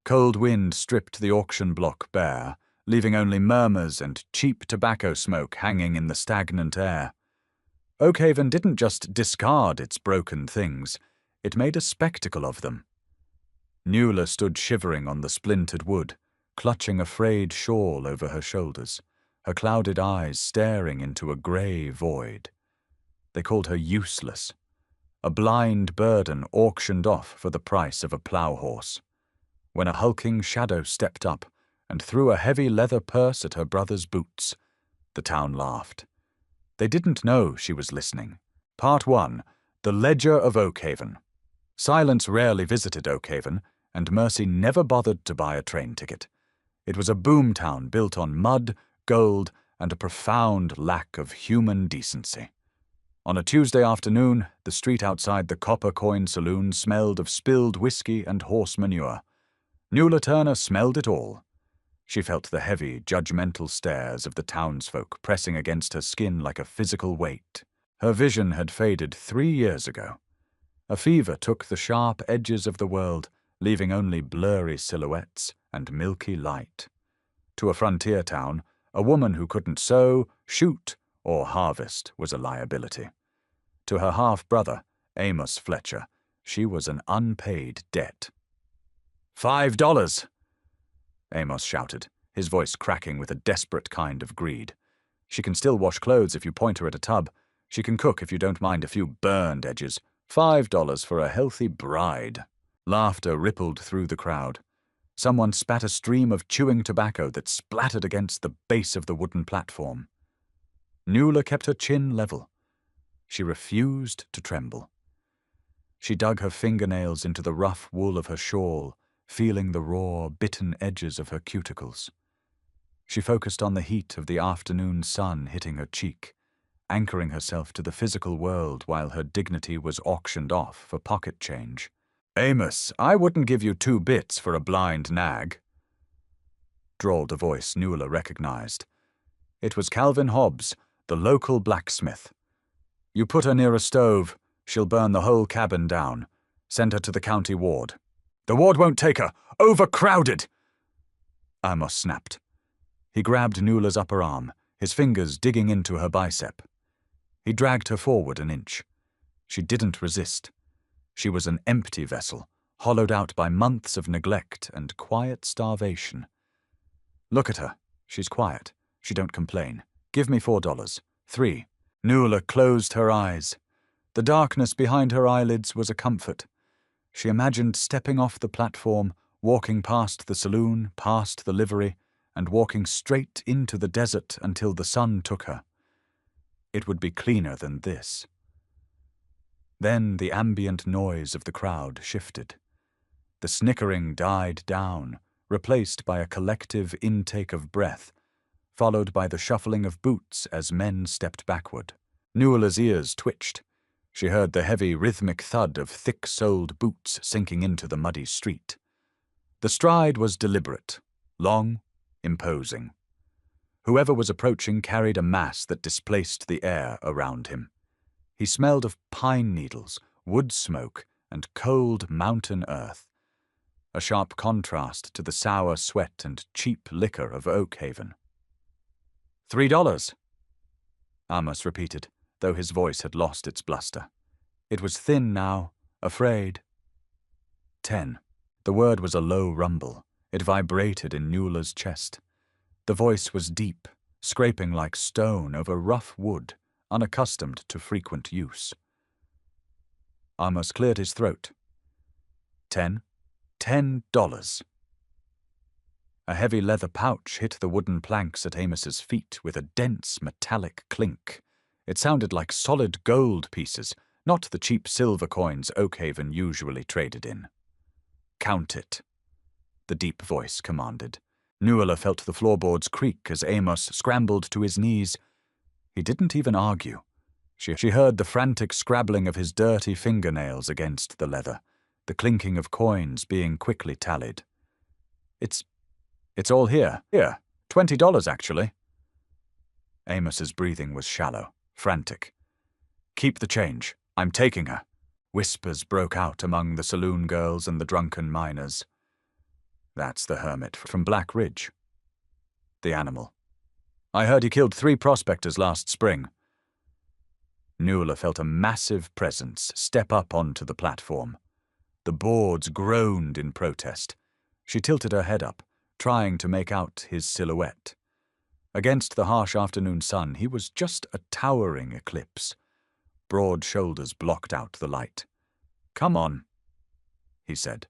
Cold wind stripped the auction block bare, leaving only murmurs and cheap tobacco smoke hanging in the stagnant air. Oakhaven didn't just discard its broken things, it made a spectacle of them. Nuala stood shivering on the splintered wood, clutching a frayed shawl over her shoulders, her clouded eyes staring into a grey void. They called her useless, a blind burden auctioned off for the price of a plough horse. When a hulking shadow stepped up and threw a heavy leather purse at her brother's boots, the town laughed. They didn't know she was listening. Part 1. The Ledger of Oakhaven. Silence rarely visited Oakhaven, and Mercy never bothered to buy a train ticket. It was a boomtown built on mud, gold, and a profound lack of human decency. On a Tuesday afternoon, the street outside the Copper Coin Saloon smelled of spilled whiskey and horse manure. Nuala Turner smelled it all. She felt the heavy, judgmental stares of the townsfolk pressing against her skin like a physical weight. Her vision had faded 3 years ago. A fever took the sharp edges of the world, leaving only blurry silhouettes and milky light. To a frontier town, a woman who couldn't sow, shoot, or harvest was a liability. To her half-brother, Amos Fletcher, she was an unpaid debt. $5! Amos shouted, his voice cracking with a desperate kind of greed. She can still wash clothes if you point her at a tub. She can cook if you don't mind a few burned edges. $5 for a healthy bride. Laughter rippled through the crowd. Someone spat a stream of chewing tobacco that splattered against the base of the wooden platform. Nuala kept her chin level. She refused to tremble. She dug her fingernails into the rough wool of her shawl, feeling the raw, bitten edges of her cuticles. She focused on the heat of the afternoon sun hitting her cheek, anchoring herself to the physical world while her dignity was auctioned off for pocket change. "Amos, I wouldn't give you 2 bits for a blind nag," drawled a voice Nuala recognized. It was Calvin Hobbs, the local blacksmith. "You put her near a stove, she'll burn the whole cabin down. Send her to the county ward." "The ward won't take her! Overcrowded!" Amos snapped. He grabbed Nuala's upper arm, his fingers digging into her bicep. He dragged her forward an inch. She didn't resist. She was an empty vessel, hollowed out by months of neglect and quiet starvation. "Look at her. She's quiet. She don't complain. Give me $4. 3. Nuala closed her eyes. The darkness behind her eyelids was a comfort. She imagined stepping off the platform, walking past the saloon, past the livery, and walking straight into the desert until the sun took her. It would be cleaner than this. Then the ambient noise of the crowd shifted. The snickering died down, replaced by a collective intake of breath, followed by the shuffling of boots as men stepped backward. Nuala's ears twitched. She heard the heavy, rhythmic thud of thick-soled boots sinking into the muddy street. The stride was deliberate, long, imposing. Whoever was approaching carried a mass that displaced the air around him. He smelled of pine needles, wood smoke, and cold mountain earth, a sharp contrast to the sour sweat and cheap liquor of Oakhaven. $3, Amos repeated, though his voice had lost its bluster. It was thin now, afraid. 10. The word was a low rumble. It vibrated in Nuala's chest. The voice was deep, scraping like stone over rough wood, unaccustomed to frequent use. Amos cleared his throat. $10. A heavy leather pouch hit the wooden planks at Amos's feet with a dense metallic clink. It sounded like solid gold pieces, not the cheap silver coins Oakhaven usually traded in. "Count it," the deep voice commanded. Nuala felt the floorboards creak as Amos scrambled to his knees. He didn't even argue. She heard the frantic scrabbling of his dirty fingernails against the leather, the clinking of coins being quickly tallied. It's all here. Here, $20 actually." Amos's breathing was shallow, frantic. "Keep the change. I'm taking her." Whispers broke out among the saloon girls and the drunken miners. That's the hermit from Black Ridge. The animal. I heard he killed 3 prospectors last spring. Nuala felt a massive presence step up onto the platform. The boards groaned in protest. She tilted her head up, trying to make out his silhouette. Against the harsh afternoon sun, he was just a towering eclipse. Broad shoulders blocked out the light. "Come on," he said.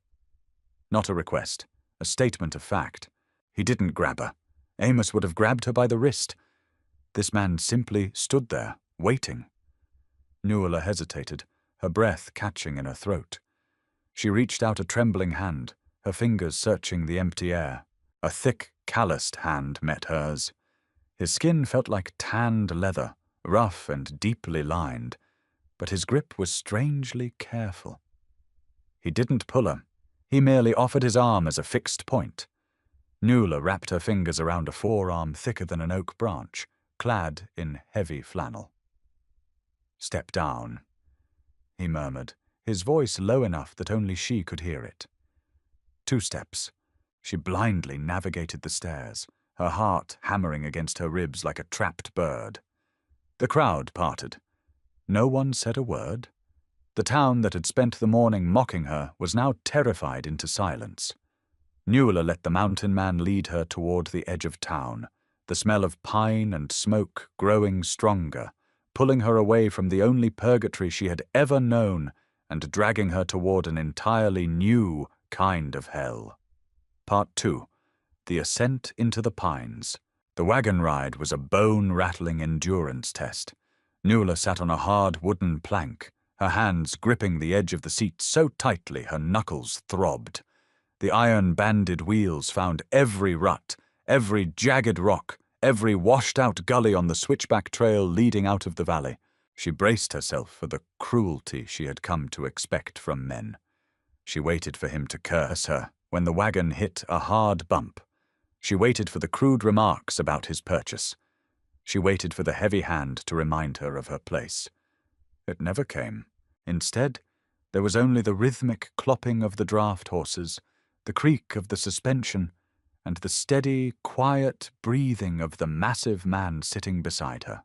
Not a request, a statement of fact. He didn't grab her. Amos would have grabbed her by the wrist. This man simply stood there, waiting. Nuala hesitated, her breath catching in her throat. She reached out a trembling hand, her fingers searching the empty air. A thick, calloused hand met hers. His skin felt like tanned leather, rough and deeply lined, but his grip was strangely careful. He didn't pull her. He merely offered his arm as a fixed point. Nuala wrapped her fingers around a forearm thicker than an oak branch, clad in heavy flannel. "Step down," he murmured, his voice low enough that only she could hear it. 2 steps. She blindly navigated the stairs, her heart hammering against her ribs like a trapped bird. The crowd parted. No one said a word. The town that had spent the morning mocking her was now terrified into silence. Nuala let the mountain man lead her toward the edge of town, the smell of pine and smoke growing stronger, pulling her away from the only purgatory she had ever known and dragging her toward an entirely new kind of hell. Part 2. The Ascent into the Pines. The wagon ride was a bone-rattling endurance test. Nuala sat on a hard wooden plank, her hands gripping the edge of the seat so tightly her knuckles throbbed. The iron-banded wheels found every rut, every jagged rock, every washed-out gully on the switchback trail leading out of the valley. She braced herself for the cruelty she had come to expect from men. She waited for him to curse her when the wagon hit a hard bump. She waited for the crude remarks about his purchase. She waited for the heavy hand to remind her of her place. It never came. Instead, there was only the rhythmic clopping of the draft horses, the creak of the suspension, and the steady, quiet breathing of the massive man sitting beside her.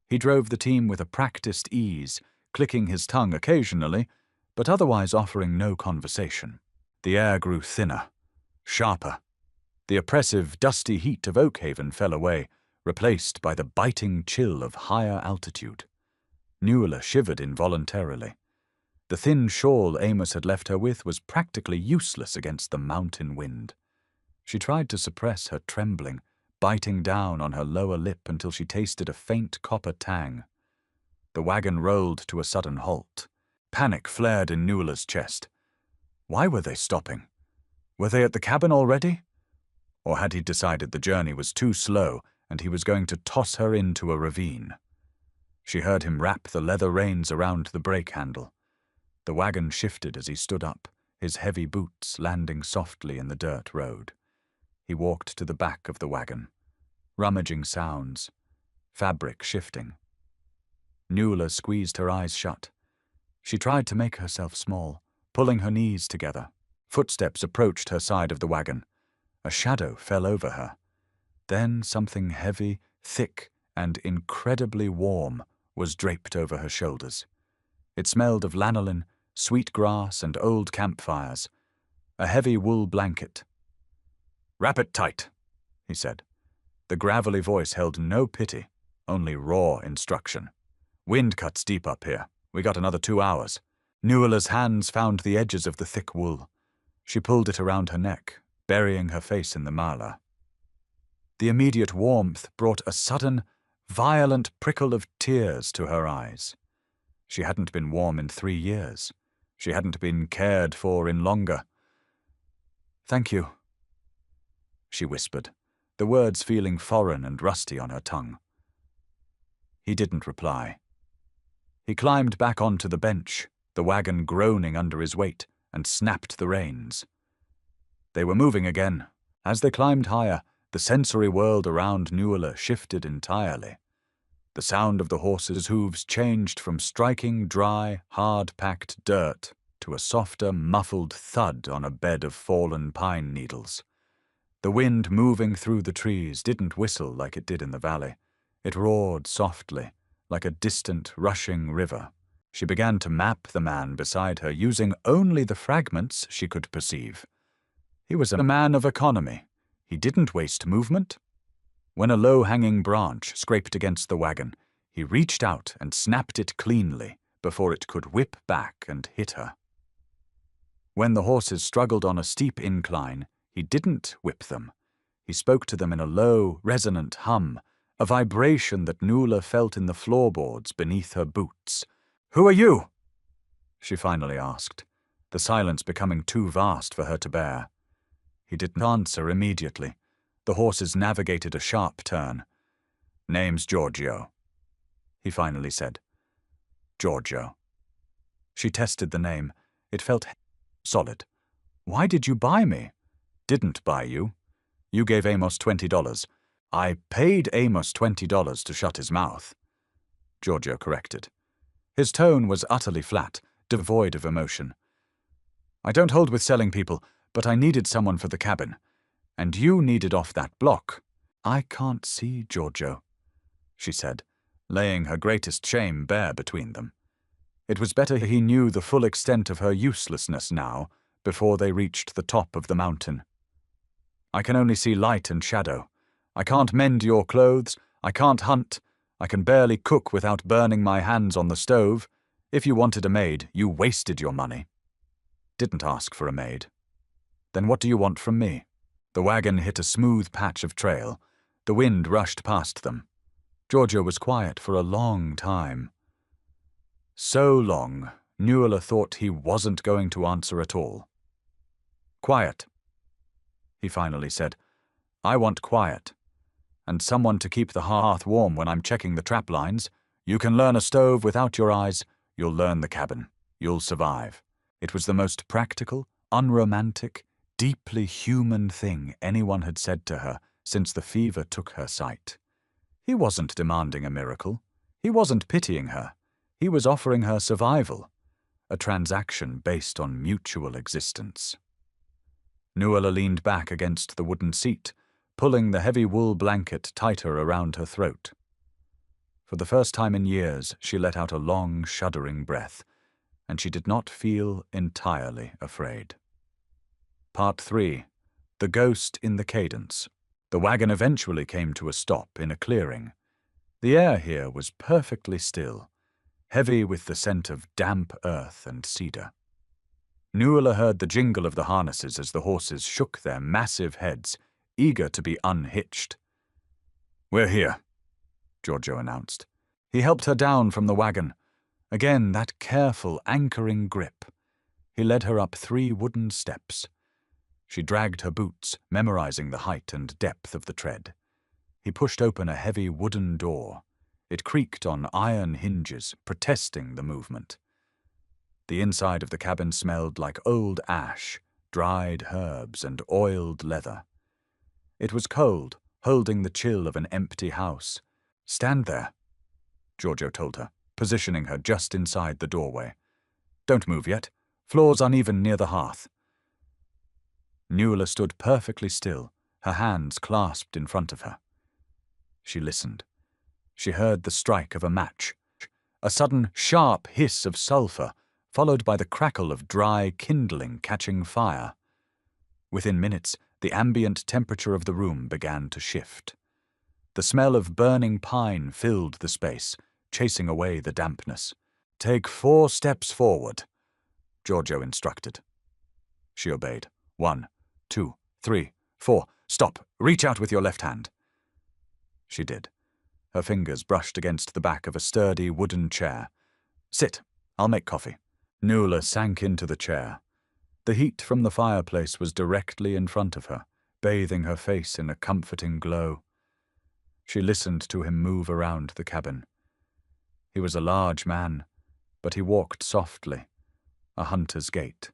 He drove the team with a practiced ease, clicking his tongue occasionally, but otherwise offering no conversation. The air grew thinner, sharper. The oppressive, dusty heat of Oakhaven fell away, replaced by the biting chill of higher altitude. Nuala shivered involuntarily. The thin shawl Amos had left her with was practically useless against the mountain wind. She tried to suppress her trembling, biting down on her lower lip until she tasted a faint copper tang. The wagon rolled to a sudden halt. Panic flared in Nuala's chest. Why were they stopping? Were they at the cabin already? Or had he decided the journey was too slow and he was going to toss her into a ravine? She heard him wrap the leather reins around the brake handle. The wagon shifted as he stood up, his heavy boots landing softly in the dirt road. He walked to the back of the wagon. Rummaging sounds. Fabric shifting. Nuala squeezed her eyes shut. She tried to make herself small, pulling her knees together. Footsteps approached her side of the wagon. A shadow fell over her. Then something heavy, thick, and incredibly warm was draped over her shoulders. It smelled of lanolin, sweet grass, and old campfires. A heavy wool blanket. "Wrap it tight," he said. The gravelly voice held no pity, only raw instruction. "Wind cuts deep up here. We got another 2 hours." Nuala's hands found the edges of the thick wool. She pulled it around her neck, burying her face in the mala. The immediate warmth brought a sudden, violent prickle of tears to her eyes. She hadn't been warm in 3 years. She hadn't been cared for in longer. "Thank you," she whispered, the words feeling foreign and rusty on her tongue. He didn't reply. He climbed back onto the bench, the wagon groaning under his weight, and snapped the reins. They were moving again. As they climbed higher, the sensory world around Nuala shifted entirely. The sound of the horses' hooves changed from striking, dry, hard-packed dirt to a softer, muffled thud on a bed of fallen pine needles. The wind moving through the trees didn't whistle like it did in the valley. It roared softly, like a distant, rushing river. She began to map the man beside her using only the fragments she could perceive. He was a man of economy. He didn't waste movement. When a low-hanging branch scraped against the wagon, he reached out and snapped it cleanly before it could whip back and hit her. When the horses struggled on a steep incline, he didn't whip them. He spoke to them in a low, resonant hum, a vibration that Nuala felt in the floorboards beneath her boots. "Who are you?" she finally asked, the silence becoming too vast for her to bear. He didn't answer immediately. The horses navigated a sharp turn. "Name's Giorgio," he finally said. "Giorgio." She tested the name. It felt solid. "Why did you buy me?" "Didn't buy you. You gave Amos $20. I paid Amos $20 to shut his mouth," Giorgio corrected. His tone was utterly flat, devoid of emotion. "I don't hold with selling people, but I needed someone for the cabin. And you needed off that block." "I can't see Giorgio," she said, laying her greatest shame bare between them. It was better he knew the full extent of her uselessness now, before they reached the top of the mountain. "I can only see light and shadow. I can't mend your clothes. I can't hunt. I can barely cook without burning my hands on the stove. If you wanted a maid, you wasted your money." "Didn't ask for a maid." "Then what do you want from me?" The wagon hit a smooth patch of trail. The wind rushed past them. Giorgio was quiet for a long time. So long, Nuala thought he wasn't going to answer at all. "Quiet," he finally said. "I want quiet. And someone to keep the hearth warm when I'm checking the trap lines. You can learn a stove without your eyes. You'll learn the cabin. You'll survive." It was the most practical, unromantic, deeply human thing anyone had said to her since the fever took her sight. He wasn't demanding a miracle. He wasn't pitying her. He was offering her survival, a transaction based on mutual existence. Nuala leaned back against the wooden seat, pulling the heavy wool blanket tighter around her throat. For the first time in years, she let out a long, shuddering breath, and she did not feel entirely afraid. Part 3. The Ghost in the Cadence. The wagon eventually came to a stop in a clearing. The air here was perfectly still, heavy with the scent of damp earth and cedar. Nuala heard the jingle of the harnesses as the horses shook their massive heads, eager to be unhitched. "We're here," Giorgio announced. He helped her down from the wagon. Again, that careful, anchoring grip. He led her up 3 wooden steps. She dragged her boots, memorizing the height and depth of the tread. He pushed open a heavy wooden door. It creaked on iron hinges, protesting the movement. The inside of the cabin smelled like old ash, dried herbs, and oiled leather. It was cold, holding the chill of an empty house. "Stand there," Giorgio told her, positioning her just inside the doorway. "Don't move yet. Floor's uneven near the hearth." Nuala stood perfectly still, her hands clasped in front of her. She listened. She heard the strike of a match, a sudden sharp hiss of sulphur, followed by the crackle of dry kindling catching fire. Within minutes, the ambient temperature of the room began to shift. The smell of burning pine filled the space, chasing away the dampness. "Take 4 steps forward," Giorgio instructed. She obeyed. 1, 2, 3, 4. "Stop. Reach out with your left hand." She did. Her fingers brushed against the back of a sturdy wooden chair. "Sit. I'll make coffee." Nuala sank into the chair. The heat from the fireplace was directly in front of her, bathing her face in a comforting glow. She listened to him move around the cabin. He was a large man, but he walked softly, a hunter's gait.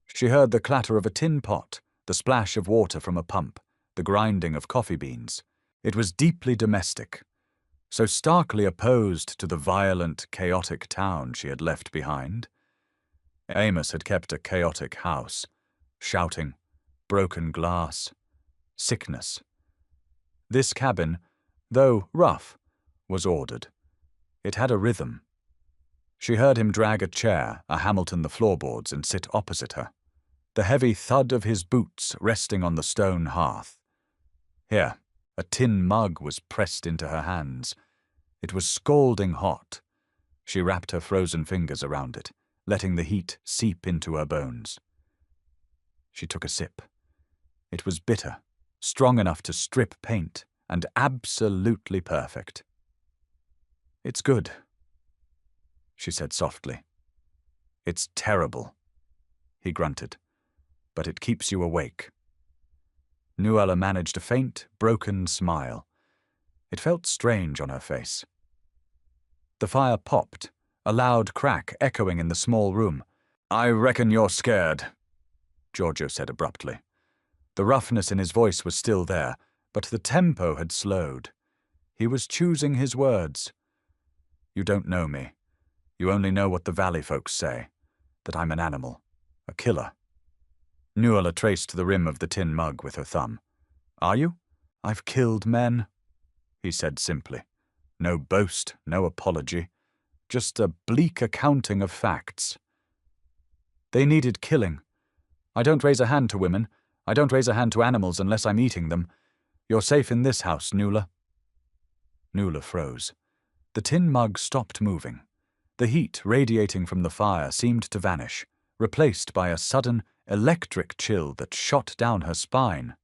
She heard the clatter of a tin pot, the splash of water from a pump, the grinding of coffee beans. It was deeply domestic, so starkly opposed to the violent, chaotic town she had left behind. Amos had kept a chaotic house. Shouting, broken glass, sickness. This cabin, though rough, was ordered. It had a rhythm. She heard him drag a chair, a Hamilton the floorboards, and sit opposite her, the heavy thud of his boots resting on the stone hearth. Here, a tin mug was pressed into her hands. It was scalding hot. She wrapped her frozen fingers around it, letting the heat seep into her bones. She took a sip. It was bitter, strong enough to strip paint, and absolutely perfect. "It's good," she said softly. "It's terrible," he grunted, "but it keeps you awake." Nuala managed a faint, broken smile. It felt strange on her face. The fire popped, a loud crack echoing in the small room. "I reckon you're scared," Giorgio said abruptly. The roughness in his voice was still there, but the tempo had slowed. He was choosing his words. "You don't know me. You only know what the valley folks say, that I'm an animal, a killer." Nuala traced the rim of the tin mug with her thumb. "Are you?" "I've killed men," he said simply. No boast, no apology, just a bleak accounting of facts. "They needed killing. I don't raise a hand to women. I don't raise a hand to animals unless I'm eating them. You're safe in this house, Nuala." Nuala froze. The tin mug stopped moving. The heat radiating from the fire seemed to vanish, replaced by a sudden, electric chill that shot down her spine.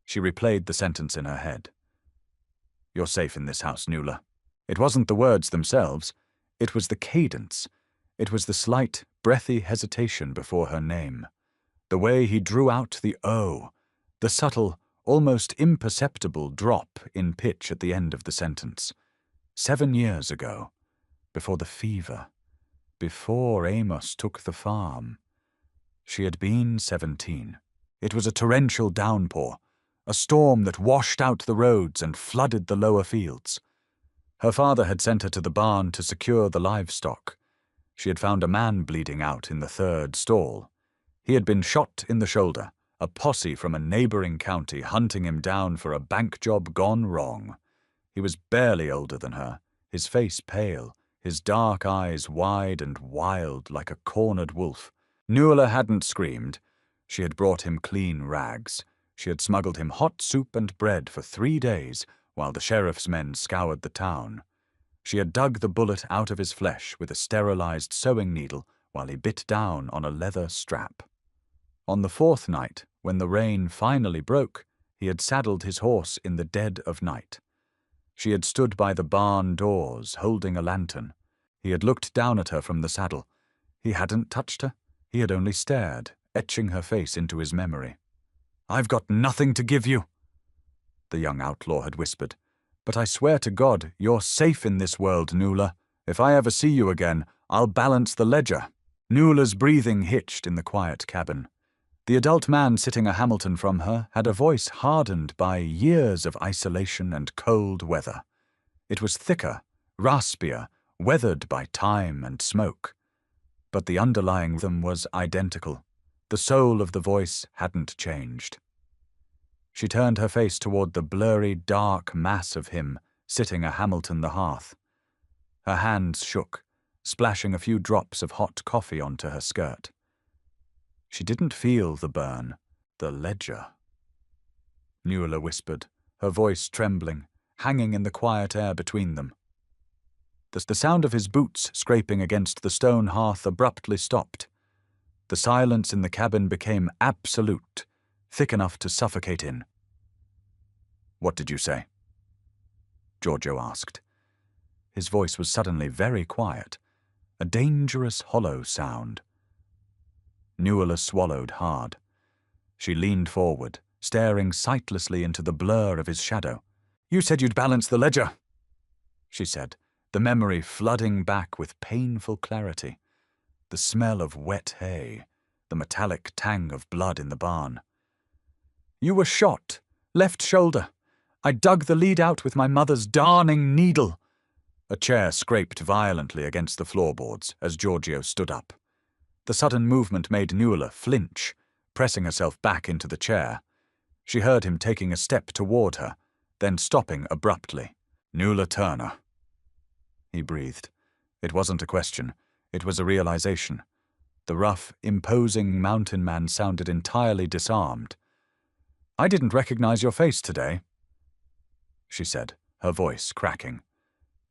She replayed the sentence in her head. "You're safe in this house, Nuala." It wasn't the words themselves. It was the cadence. It was the slight, breathy hesitation before her name. The way he drew out the O, the subtle, almost imperceptible drop in pitch at the end of the sentence. 7 years ago, before the fever, before Amos took the farm. She had been 17. It was a torrential downpour, a storm that washed out the roads and flooded the lower fields. Her father had sent her to the barn to secure the livestock. She had found a man bleeding out in the third stall. He had been shot in the shoulder, a posse from a neighboring county hunting him down for a bank job gone wrong. He was barely older than her, his face pale, his dark eyes wide and wild like a cornered wolf. Nuala hadn't screamed. She had brought him clean rags. She had smuggled him hot soup and bread for 3 days while the sheriff's men scoured the town. She had dug the bullet out of his flesh with a sterilized sewing needle while he bit down on a leather strap. On the 4th night, when the rain finally broke, he had saddled his horse in the dead of night. She had stood by the barn doors, holding a lantern. He had looked down at her from the saddle. He hadn't touched her. He had only stared, etching her face into his memory. "I've got nothing to give you," the young outlaw had whispered. "But I swear to God, you're safe in this world, Nuala. If I ever see you again, I'll balance the ledger." Nuala's breathing hitched in the quiet cabin. The adult man sitting a Hamilton from her had a voice hardened by years of isolation and cold weather. It was thicker, raspier, weathered by time and smoke. But the underlying rhythm was identical. The soul of the voice hadn't changed. She turned her face toward the blurry, dark mass of him sitting a Hamilton the hearth. Her hands shook, splashing a few drops of hot coffee onto her skirt. She didn't feel the burn, the ledger. Nuala whispered, her voice trembling, hanging in the quiet air between them. The sound of his boots scraping against the stone hearth abruptly stopped. The silence in the cabin became absolute, thick enough to suffocate in. "What did you say?" Giorgio asked. His voice was suddenly very quiet, a dangerous hollow sound. Nuala swallowed hard. She leaned forward, staring sightlessly into the blur of his shadow. "You said you'd balance the ledger," she said, the memory flooding back with painful clarity. The smell of wet hay, the metallic tang of blood in the barn. "You were shot, left shoulder. I dug the lead out with my mother's darning needle." A chair scraped violently against the floorboards as Giorgio stood up. The sudden movement made Nuala flinch, pressing herself back into the chair. She heard him taking a step toward her, then stopping abruptly. "Nuala Turner," he breathed. It wasn't a question. It was a realization. The rough, imposing mountain man sounded entirely disarmed. "I didn't recognize your face today," she said, her voice cracking.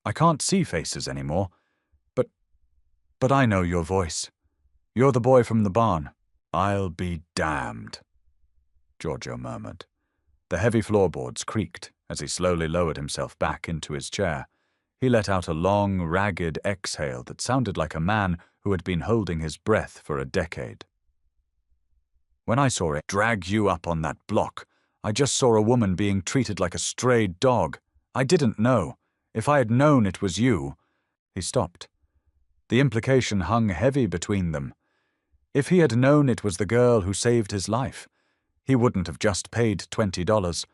"I can't see faces anymore. But I know your voice. You're the boy from the barn." "I'll be damned," Giorgio murmured. The heavy floorboards creaked as he slowly lowered himself back into his chair. He let out a long, ragged exhale that sounded like a man who had been holding his breath for a decade. "When I saw it drag you up on that block, I just saw a woman being treated like a stray dog. I didn't know. If I had known it was you—" He stopped. The implication hung heavy between them. If he had known it was the girl who saved his life, he wouldn't have just paid $20.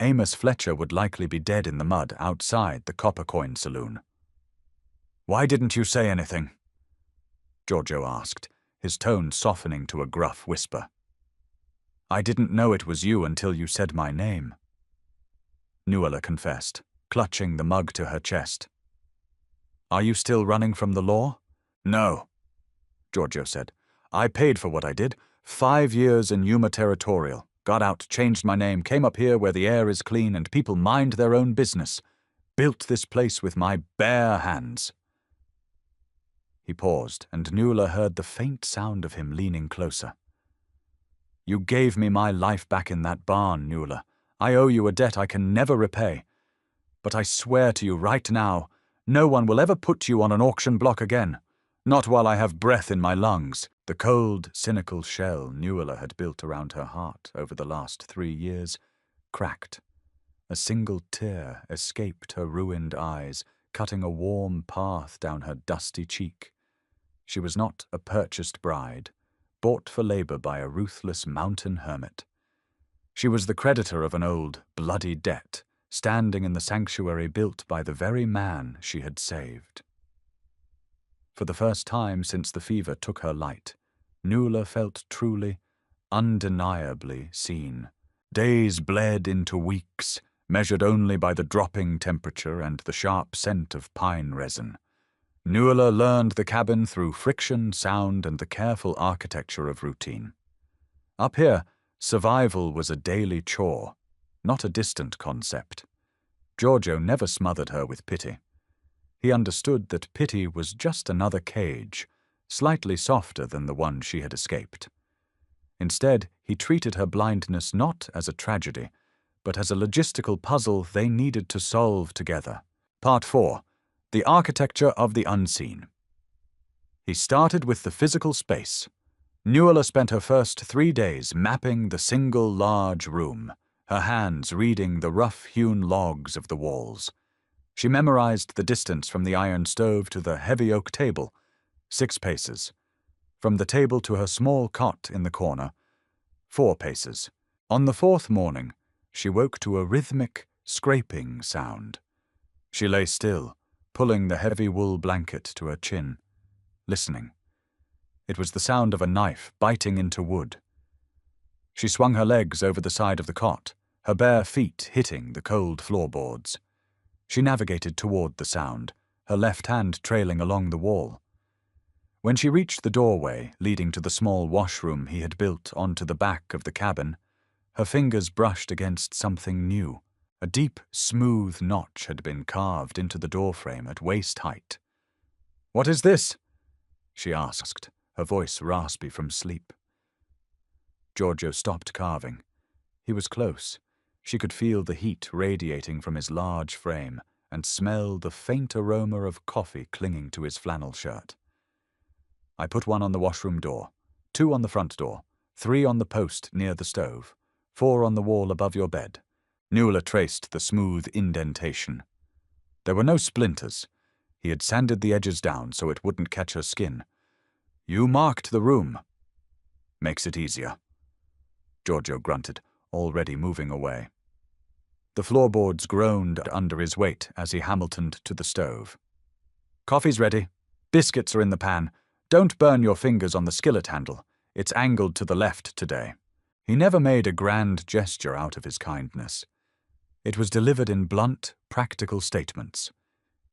Amos Fletcher would likely be dead in the mud outside the Copper Coin Saloon. "Why didn't you say anything?" Giorgio asked, his tone softening to a gruff whisper. "I didn't know it was you until you said my name," Nuala confessed, clutching the mug to her chest. "Are you still running from the law?" "No," Giorgio said. "I paid for what I did. 5 years in Yuma Territorial. Got out, changed my name, came up here where the air is clean and people mind their own business. Built this place with my bare hands." He paused, and Nuala heard the faint sound of him leaning closer. "You gave me my life back in that barn, Nuala. I owe you a debt I can never repay. But I swear to you right now, no one will ever put you on an auction block again. Not while I have breath in my lungs." The cold, cynical shell Nuala had built around her heart over the last 3 years cracked. A single tear escaped her ruined eyes, cutting a warm path down her dusty cheek. She was not a purchased bride, bought for labor by a ruthless mountain hermit. She was the creditor of an old, bloody debt, standing in the sanctuary built by the very man she had saved. For the first time since the fever took her light, Nuala felt truly, undeniably seen. Days bled into weeks, measured only by the dropping temperature and the sharp scent of pine resin. Nuala learned the cabin through friction, sound, and the careful architecture of routine. Up here, survival was a daily chore, not a distant concept. Giorgio never smothered her with pity. He understood that pity was just another cage, slightly softer than the one she had escaped. Instead, he treated her blindness not as a tragedy, but as a logistical puzzle they needed to solve together. Part 4. The Architecture of the Unseen. He started with the physical space. Nuala spent her first 3 days mapping the single large room, her hands reading the rough-hewn logs of the walls. She memorized the distance from the iron stove to the heavy oak table, 6 paces. From the table to her small cot in the corner, 4 paces. On the 4th morning, she woke to a rhythmic, scraping sound. She lay still, pulling the heavy wool blanket to her chin, listening. It was the sound of a knife biting into wood. She swung her legs over the side of the cot, her bare feet hitting the cold floorboards. She navigated toward the sound, her left hand trailing along the wall. When she reached the doorway leading to the small washroom he had built onto the back of the cabin, her fingers brushed against something new. A deep, smooth notch had been carved into the doorframe at waist height. "What is this?" she asked, her voice raspy from sleep. Giorgio stopped carving. He was close. She could feel the heat radiating from his large frame and smell the faint aroma of coffee clinging to his flannel shirt. "I put 1 on the washroom door, 2 on the front door, 3 on the post near the stove, 4 on the wall above your bed." Nuala traced the smooth indentation. There were no splinters. He had sanded the edges down so it wouldn't catch her skin. "You marked the room." "Makes it easier," Giorgio grunted, already moving away. The floorboards groaned under his weight as he Hamiltoned to the stove. "Coffee's ready. Biscuits are in the pan. Don't burn your fingers on the skillet handle. It's angled to the left today." He never made a grand gesture out of his kindness. It was delivered in blunt, practical statements.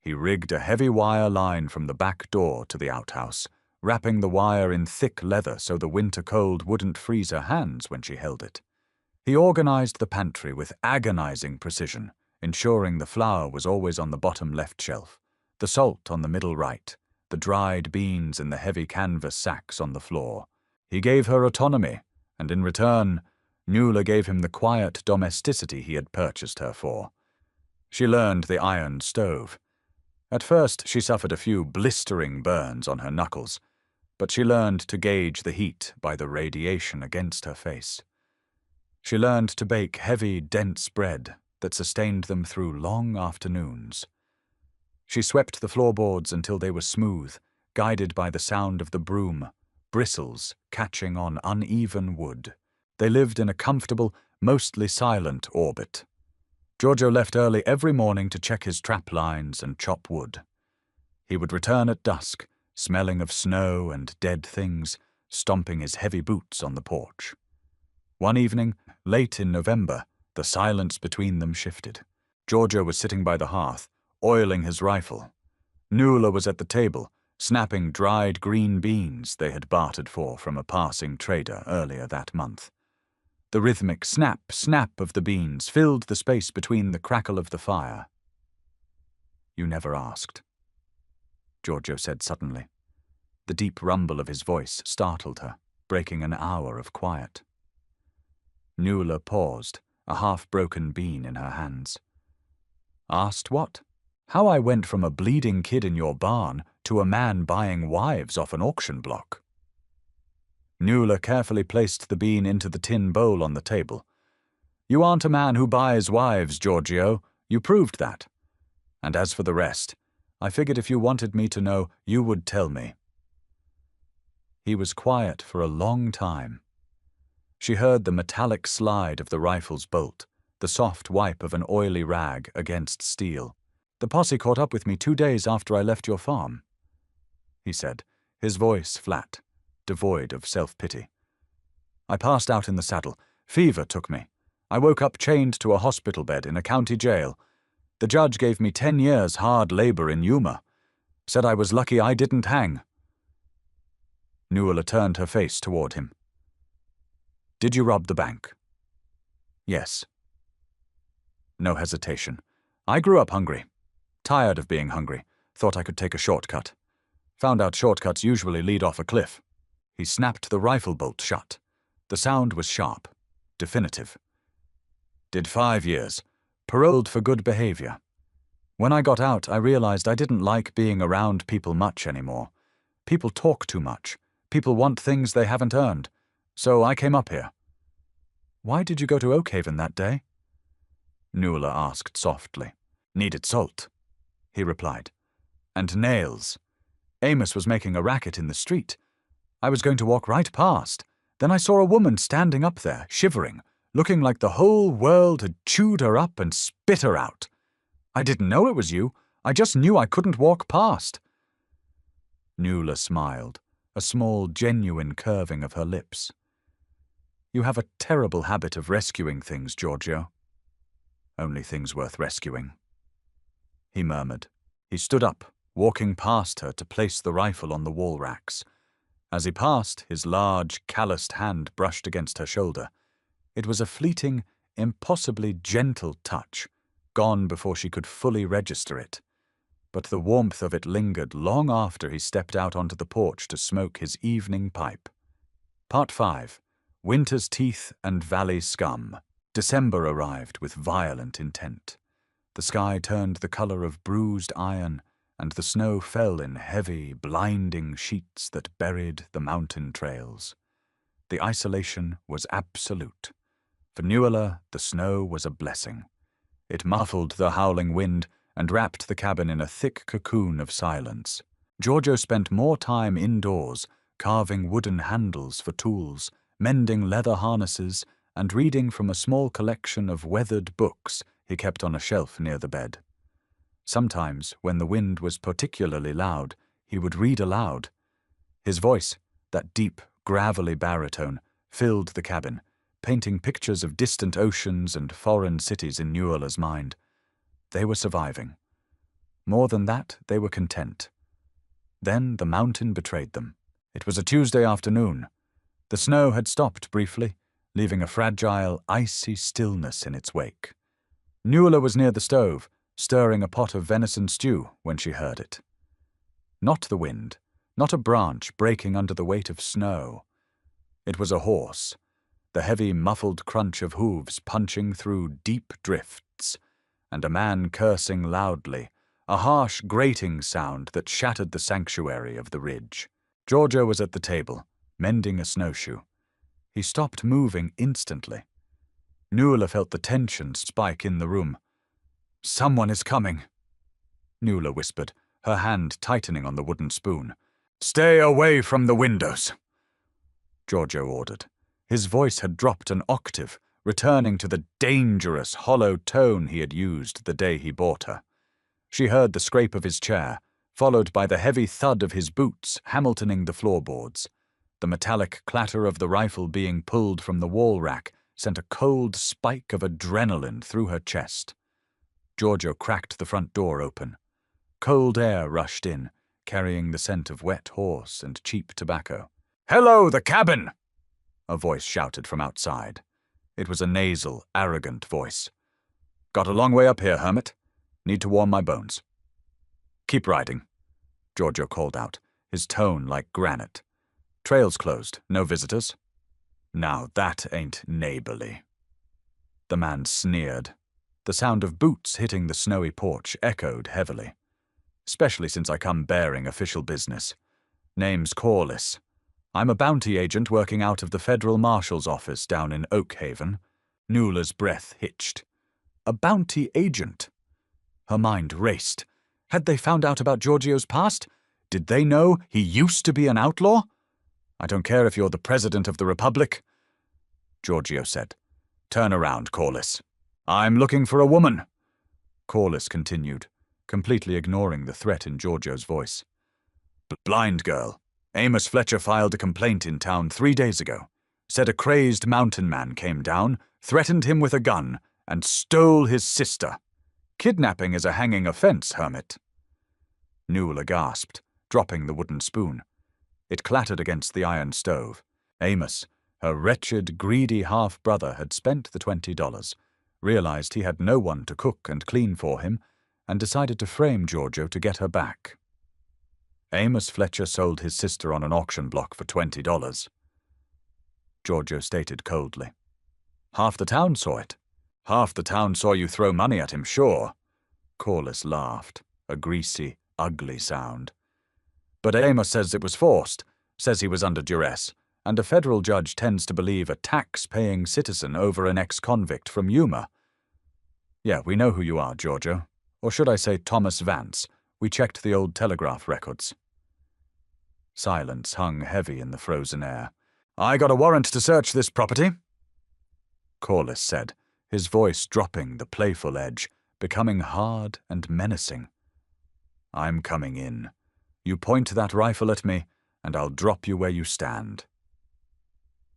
He rigged a heavy wire line from the back door to the outhouse, wrapping the wire in thick leather so the winter cold wouldn't freeze her hands when she held it. He organized the pantry with agonizing precision, ensuring the flour was always on the bottom left shelf, the salt on the middle right, the dried beans in the heavy canvas sacks on the floor. He gave her autonomy, and in return, Nuala gave him the quiet domesticity he had purchased her for. She learned the iron stove. At first, she suffered a few blistering burns on her knuckles, but she learned to gauge the heat by the radiation against her face. She learned to bake heavy, dense bread that sustained them through long afternoons. She swept the floorboards until they were smooth, guided by the sound of the broom, bristles catching on uneven wood. They lived in a comfortable, mostly silent orbit. Giorgio left early every morning to check his trap lines and chop wood. He would return at dusk, smelling of snow and dead things, stomping his heavy boots on the porch. One evening, late in November, the silence between them shifted. Giorgio was sitting by the hearth, oiling his rifle. Nuala was at the table, snapping dried green beans they had bartered for from a passing trader earlier that month. The rhythmic snap, snap of the beans filled the space between the crackle of the fire. "You never asked," Giorgio said suddenly. The deep rumble of his voice startled her, breaking an hour of quiet. Nuala paused, a half-broken bean in her hands. "Asked what? How I went from a bleeding kid in your barn to a man buying wives off an auction block." Nuala carefully placed the bean into the tin bowl on the table. "You aren't a man who buys wives, Giorgio. You proved that. And as for the rest, I figured if you wanted me to know, you would tell me." He was quiet for a long time. She heard the metallic slide of the rifle's bolt, the soft wipe of an oily rag against steel. "The posse caught up with me 2 days after I left your farm," he said, his voice flat, devoid of self-pity. "I passed out in the saddle. Fever took me. I woke up chained to a hospital bed in a county jail. The judge gave me 10 years hard labor in Yuma. Said I was lucky I didn't hang." Nuala turned her face toward him. "Did you rob the bank?" "Yes." No hesitation. "I grew up hungry. Tired of being hungry. Thought I could take a shortcut. Found out shortcuts usually lead off a cliff." He snapped the rifle bolt shut. The sound was sharp, definitive. "Did 5 years. Paroled for good behavior. When I got out, I realized I didn't like being around people much anymore. People talk too much. People want things they haven't earned. So I came up here." "Why did you go to Oakhaven that day?" Nuala asked softly. "Needed salt," he replied. "And nails. Amos was making a racket in the street. I was going to walk right past. Then I saw a woman standing up there, shivering, looking like the whole world had chewed her up and spit her out. I didn't know it was you. I just knew I couldn't walk past." Nuala smiled, a small, genuine curving of her lips. "You have a terrible habit of rescuing things, Giorgio." "Only things worth rescuing," he murmured. He stood up, walking past her to place the rifle on the wall racks. As he passed, his large, calloused hand brushed against her shoulder. It was a fleeting, impossibly gentle touch, gone before she could fully register it. But the warmth of it lingered long after he stepped out onto the porch to smoke his evening pipe. Part 5. Winter's Teeth and Valley Scum. December arrived with violent intent. The sky turned the color of bruised iron, and the snow fell in heavy, blinding sheets that buried the mountain trails. The isolation was absolute. For Nuala, the snow was a blessing. It muffled the howling wind and wrapped the cabin in a thick cocoon of silence. Giorgio spent more time indoors, carving wooden handles for tools, mending leather harnesses, and reading from a small collection of weathered books he kept on a shelf near the bed. Sometimes, when the wind was particularly loud, he would read aloud. His voice, that deep, gravelly baritone, filled the cabin, painting pictures of distant oceans and foreign cities in Nuala's mind. They were surviving. More than that, they were content. Then the mountain betrayed them. It was a Tuesday afternoon. The snow had stopped briefly, leaving a fragile, icy stillness in its wake. Nuala was near the stove, stirring a pot of venison stew when she heard it. Not the wind, not a branch breaking under the weight of snow. It was a horse, the heavy, muffled crunch of hooves punching through deep drifts, and a man cursing loudly, a harsh, grating sound that shattered the sanctuary of the ridge. Giorgio was at the table, mending a snowshoe. He stopped moving instantly. Nuala felt the tension spike in the room. "Someone is coming," Nuala whispered, her hand tightening on the wooden spoon. "Stay away from the windows," Giorgio ordered. His voice had dropped an octave, returning to the dangerous, hollow tone he had used the day he bought her. She heard the scrape of his chair, followed by the heavy thud of his boots hamiltoning the floorboards. The metallic clatter of the rifle being pulled from the wall rack sent a cold spike of adrenaline through her chest. Giorgio cracked the front door open. Cold air rushed in, carrying the scent of wet horse and cheap tobacco. "Hello, the cabin!" a voice shouted from outside. It was a nasal, arrogant voice. "Got a long way up here, hermit. Need to warm my bones." "Keep riding," Giorgio called out, his tone like granite. "Trail's closed, no visitors." "Now that ain't neighborly." The man sneered. The sound of boots hitting the snowy porch echoed heavily. "Especially since I come bearing official business. Name's Corliss. I'm a bounty agent working out of the Federal Marshal's office down in Oakhaven." Nuala's breath hitched. A bounty agent? Her mind raced. Had they found out about Giorgio's past? Did they know he used to be an outlaw? "I don't care if you're the President of the Republic," Giorgio said. "Turn around, Corliss. I'm looking for a woman," Corliss continued, completely ignoring the threat in Giorgio's voice. "Blind girl. Amos Fletcher filed a complaint in town 3 days ago. Said a crazed mountain man came down, threatened him with a gun, and stole his sister. Kidnapping is a hanging offense, hermit." Nuala gasped, dropping the wooden spoon. It clattered against the iron stove. Amos, her wretched, greedy half-brother, had spent the $20, realized he had no one to cook and clean for him, and decided to frame Giorgio to get her back. Amos Fletcher sold his sister on an auction block for $20. Giorgio stated coldly. "Half the town saw it." "Half the town saw you throw money at him, sure." Corliss laughed, a greasy, ugly sound. "But Amos says it was forced, says he was under duress, and a federal judge tends to believe a tax-paying citizen over an ex-convict from Yuma." "Yeah, we know who you are, Giorgio. Or should I say Thomas Vance. We checked the old telegraph records." Silence hung heavy in the frozen air. "I got a warrant to search this property," Corliss said, his voice dropping the playful edge, becoming hard and menacing. "I'm coming in. You point that rifle at me, and I'll drop you where you stand."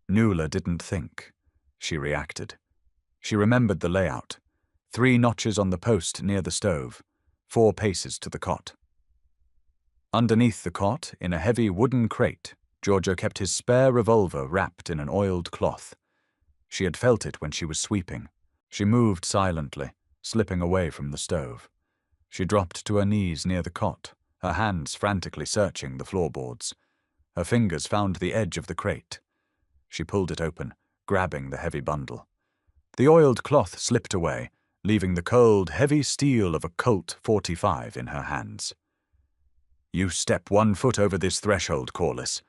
Nuala didn't think. She reacted. She remembered the layout. 3 notches on the post near the stove, 4 paces to the cot. Underneath the cot, in a heavy wooden crate, Giorgio kept his spare revolver wrapped in an oiled cloth. She had felt it when she was sweeping. She moved silently, slipping away from the stove. She dropped to her knees near the cot, her hands frantically searching the floorboards. Her fingers found the edge of the crate. She pulled it open, grabbing the heavy bundle. The oiled cloth slipped away, leaving the cold, heavy steel of a Colt .45 in her hands. "You step 1 foot over this threshold, Corliss,"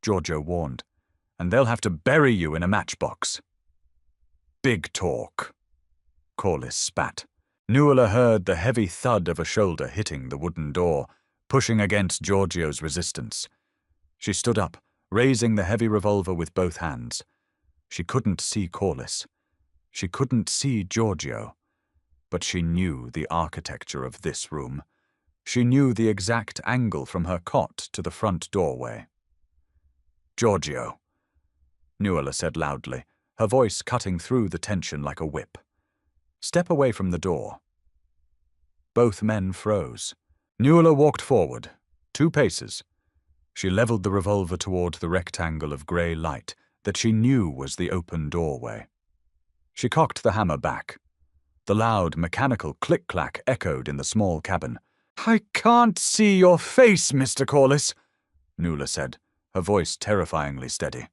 Giorgio warned, "and they'll have to bury you in a matchbox." "Big talk," Corliss spat. Nuala heard the heavy thud of a shoulder hitting the wooden door, pushing against Giorgio's resistance. She stood up, raising the heavy revolver with both hands. She couldn't see Corliss. She couldn't see Giorgio. But she knew the architecture of this room. She knew the exact angle from her cot to the front doorway. "Giorgio," Nuala said loudly, her voice cutting through the tension like a whip. "Step away from the door." Both men froze. Nuala walked forward, 2 paces. She leveled the revolver toward the rectangle of grey light that she knew was the open doorway. She cocked the hammer back. The loud, mechanical click-clack echoed in the small cabin. "I can't see your face, Mr. Corliss," Nuala said, her voice terrifyingly steady.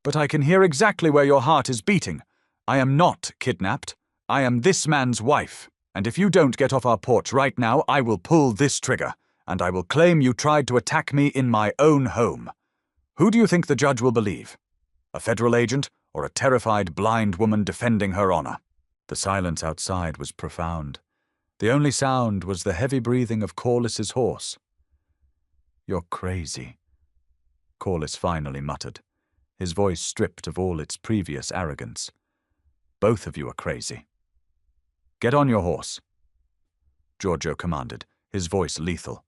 "But I can hear exactly where your heart is beating. I am not kidnapped. I am this man's wife, and if you don't get off our porch right now, I will pull this trigger, and I will claim you tried to attack me in my own home. Who do you think the judge will believe? A federal agent or a terrified blind woman defending her honor?" The silence outside was profound. The only sound was the heavy breathing of Corliss's horse. "You're crazy," Corliss finally muttered, his voice stripped of all its previous arrogance. "Both of you are crazy. Get on your horse," Giorgio commanded, his voice lethal.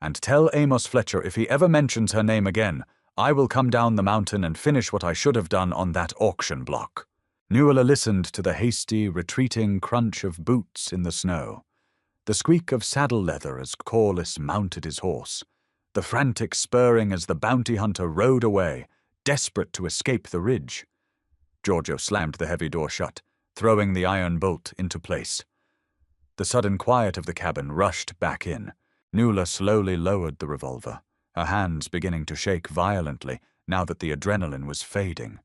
"And tell Amos Fletcher if he ever mentions her name again, I will come down the mountain and finish what I should have done on that auction block." Nuala listened to the hasty, retreating crunch of boots in the snow, the squeak of saddle leather as Corliss mounted his horse, the frantic spurring as the bounty hunter rode away, desperate to escape the ridge. Giorgio slammed the heavy door shut, throwing the iron bolt into place. The sudden quiet of the cabin rushed back in. Nuala slowly lowered the revolver, her hands beginning to shake violently now that the adrenaline was fading.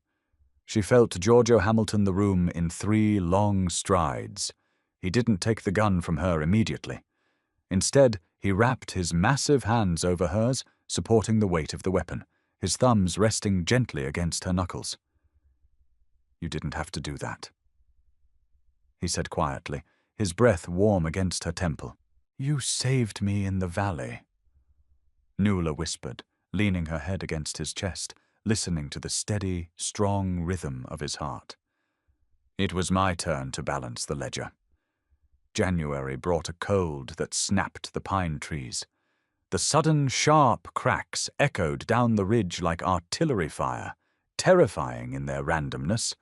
She felt Giorgio Hamilton the room in 3 long strides. He didn't take the gun from her immediately. Instead, he wrapped his massive hands over hers, supporting the weight of the weapon, his thumbs resting gently against her knuckles. "You didn't have to do that," he said quietly, his breath warm against her temple. "You saved me in the valley," Nuala whispered, leaning her head against his chest, listening to the steady, strong rhythm of his heart. It was my turn to balance the ledger. January brought a cold that snapped the pine trees. The sudden, sharp cracks echoed down the ridge like artillery fire, terrifying in their randomness.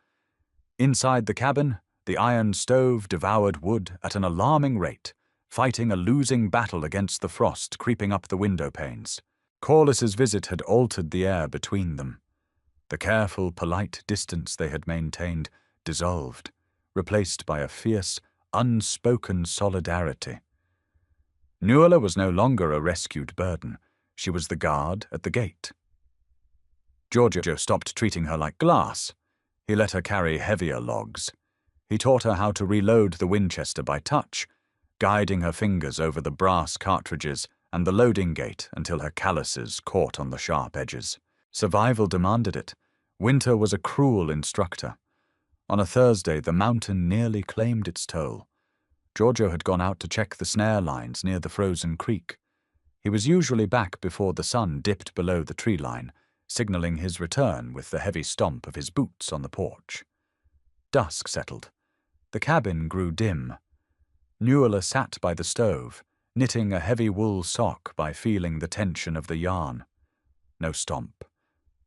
Inside the cabin, the iron stove devoured wood at an alarming rate, fighting a losing battle against the frost creeping up the window panes. Corliss's visit had altered the air between them. The careful, polite distance they had maintained dissolved, replaced by a fierce, unspoken solidarity. Nuala was no longer a rescued burden. She was the guard at the gate. Giorgio stopped treating her like glass. He let her carry heavier logs. He taught her how to reload the Winchester by touch, guiding her fingers over the brass cartridges and the loading gate until her calluses caught on the sharp edges. Survival demanded it. Winter was a cruel instructor. On a Thursday, the mountain nearly claimed its toll. Giorgio had gone out to check the snare lines near the frozen creek. He was usually back before the sun dipped below the tree line, signaling his return with the heavy stomp of his boots on the porch. Dusk settled. The cabin grew dim. Nuala sat by the stove, knitting a heavy wool sock by feeling the tension of the yarn. No stomp.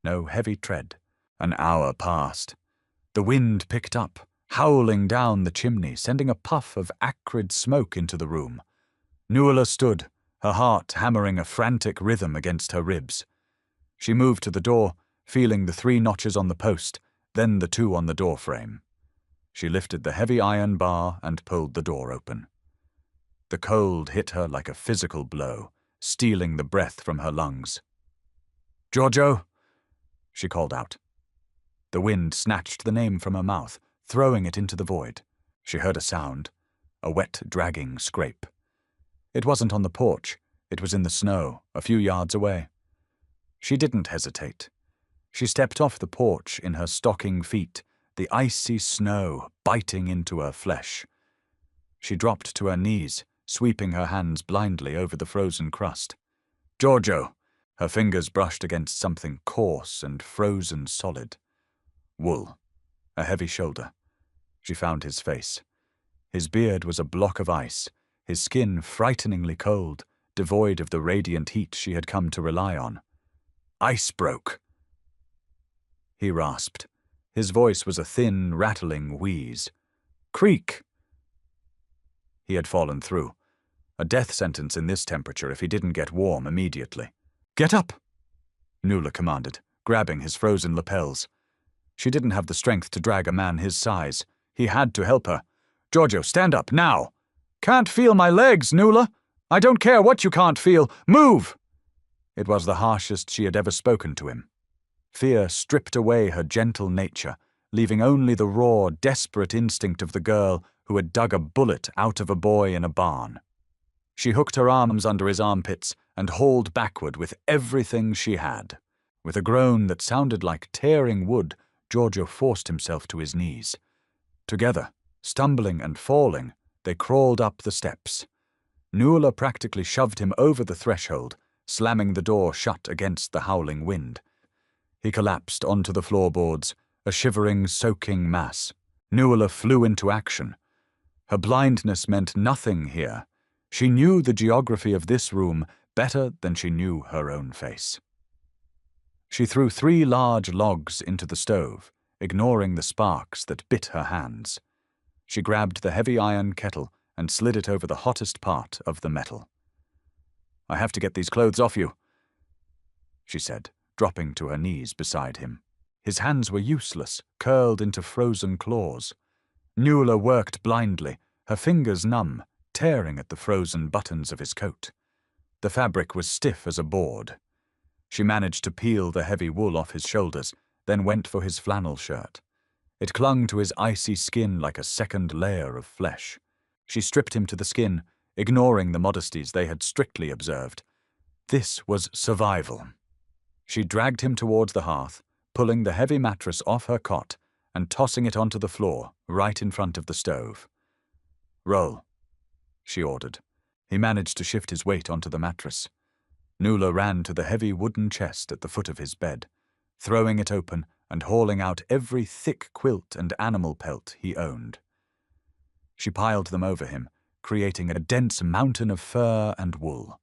No heavy tread. An hour passed. The wind picked up, howling down the chimney, sending a puff of acrid smoke into the room. Nuala stood, her heart hammering a frantic rhythm against her ribs. She moved to the door, feeling the 3 notches on the post, then the 2 on the door frame. She lifted the heavy iron bar and pulled the door open. The cold hit her like a physical blow, stealing the breath from her lungs. "Giorgio!" she called out. The wind snatched the name from her mouth, throwing it into the void. She heard a sound, a wet, dragging scrape. It wasn't on the porch. It was in the snow, a few yards away. She didn't hesitate. She stepped off the porch in her stocking feet, the icy snow biting into her flesh. She dropped to her knees, sweeping her hands blindly over the frozen crust. "Giorgio!" Her fingers brushed against something coarse and frozen solid. Wool. A heavy shoulder. She found his face. His beard was a block of ice, his skin frighteningly cold, devoid of the radiant heat she had come to rely on. "Ice broke," he rasped. His voice was a thin, rattling wheeze. "Creek!" He had fallen through. A death sentence in this temperature if he didn't get warm immediately. "Get up!" Nuala commanded, grabbing his frozen lapels. She didn't have the strength to drag a man his size. He had to help her. "Giorgio, stand up, now!" "Can't feel my legs, Nuala! I don't care what you can't feel! Move!" It was the harshest she had ever spoken to him. Fear stripped away her gentle nature, leaving only the raw, desperate instinct of the girl who had dug a bullet out of a boy in a barn. She hooked her arms under his armpits and hauled backward with everything she had. With a groan that sounded like tearing wood, Giorgio forced himself to his knees. Together, stumbling and falling, they crawled up the steps. Nuala practically shoved him over the threshold, slamming the door shut against the howling wind. He collapsed onto the floorboards, a shivering, soaking mass. Nuala flew into action. Her blindness meant nothing here. She knew the geography of this room better than she knew her own face. She threw 3 large logs into the stove, ignoring the sparks that bit her hands. She grabbed the heavy iron kettle and slid it over the hottest part of the metal. "I have to get these clothes off you," she said, dropping to her knees beside him. His hands were useless, curled into frozen claws. Nuala worked blindly, her fingers numb, tearing at the frozen buttons of his coat. The fabric was stiff as a board. She managed to peel the heavy wool off his shoulders, then went for his flannel shirt. It clung to his icy skin like a second layer of flesh. She stripped him to the skin, ignoring the modesties they had strictly observed. This was survival. She dragged him towards the hearth, pulling the heavy mattress off her cot and tossing it onto the floor, right in front of the stove. "Roll," she ordered. He managed to shift his weight onto the mattress. Nuala ran to the heavy wooden chest at the foot of his bed, throwing it open and hauling out every thick quilt and animal pelt he owned. She piled them over him, creating a dense mountain of fur and wool.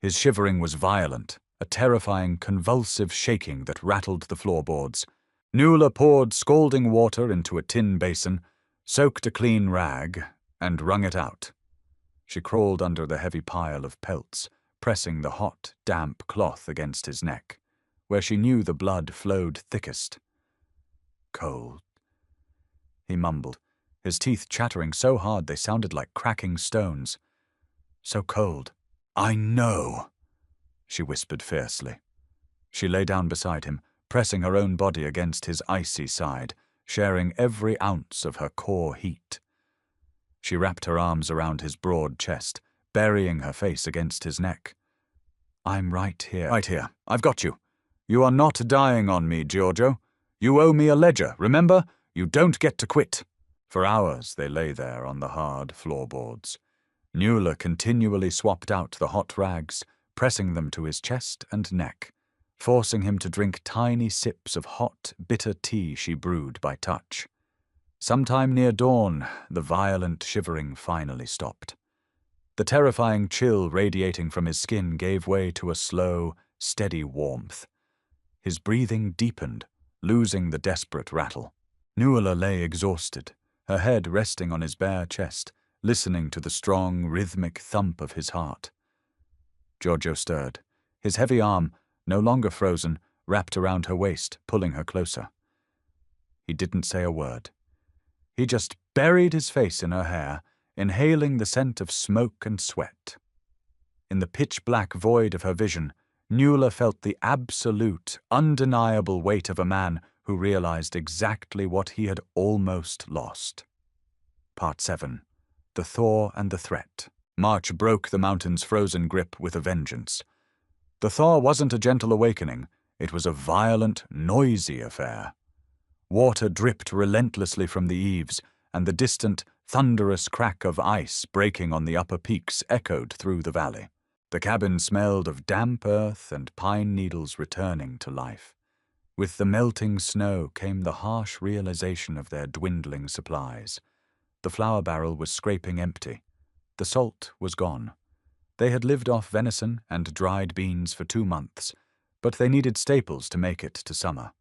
His shivering was violent, a terrifying, convulsive shaking that rattled the floorboards. Nuala poured scalding water into a tin basin, soaked a clean rag, and wrung it out. She crawled under the heavy pile of pelts, pressing the hot, damp cloth against his neck, where she knew the blood flowed thickest. "Cold," he mumbled, his teeth chattering so hard they sounded like cracking stones. "So cold." "I know," she whispered fiercely. She lay down beside him, pressing her own body against his icy side, sharing every ounce of her core heat. She wrapped her arms around his broad chest, burying her face against his neck. "I'm right here." "Right here. I've got you. You are not dying on me, Giorgio. You owe me a ledger, remember? You don't get to quit." For hours they lay there on the hard floorboards. Nuala continually swapped out the hot rags, pressing them to his chest and neck, forcing him to drink tiny sips of hot, bitter tea she brewed by touch. Sometime near dawn, the violent shivering finally stopped. The terrifying chill radiating from his skin gave way to a slow, steady warmth. His breathing deepened, losing the desperate rattle. Nuala lay exhausted, her head resting on his bare chest, listening to the strong, rhythmic thump of his heart. Giorgio stirred, his heavy arm, no longer frozen, wrapped around her waist, pulling her closer. He didn't say a word. He just buried his face in her hair, inhaling the scent of smoke and sweat. In the pitch-black void of her vision, Nuala felt the absolute, undeniable weight of a man who realized exactly what he had almost lost. Part 7. The Thaw and the Threat. March broke the mountain's frozen grip with a vengeance. The thaw wasn't a gentle awakening, it was a violent, noisy affair. Water dripped relentlessly from the eaves, and the distant, thunderous crack of ice breaking on the upper peaks echoed through the valley. The cabin smelled of damp earth and pine needles returning to life. With the melting snow came the harsh realization of their dwindling supplies. The flour barrel was scraping empty. The salt was gone. They had lived off venison and dried beans for 2 months, but they needed staples to make it to summer.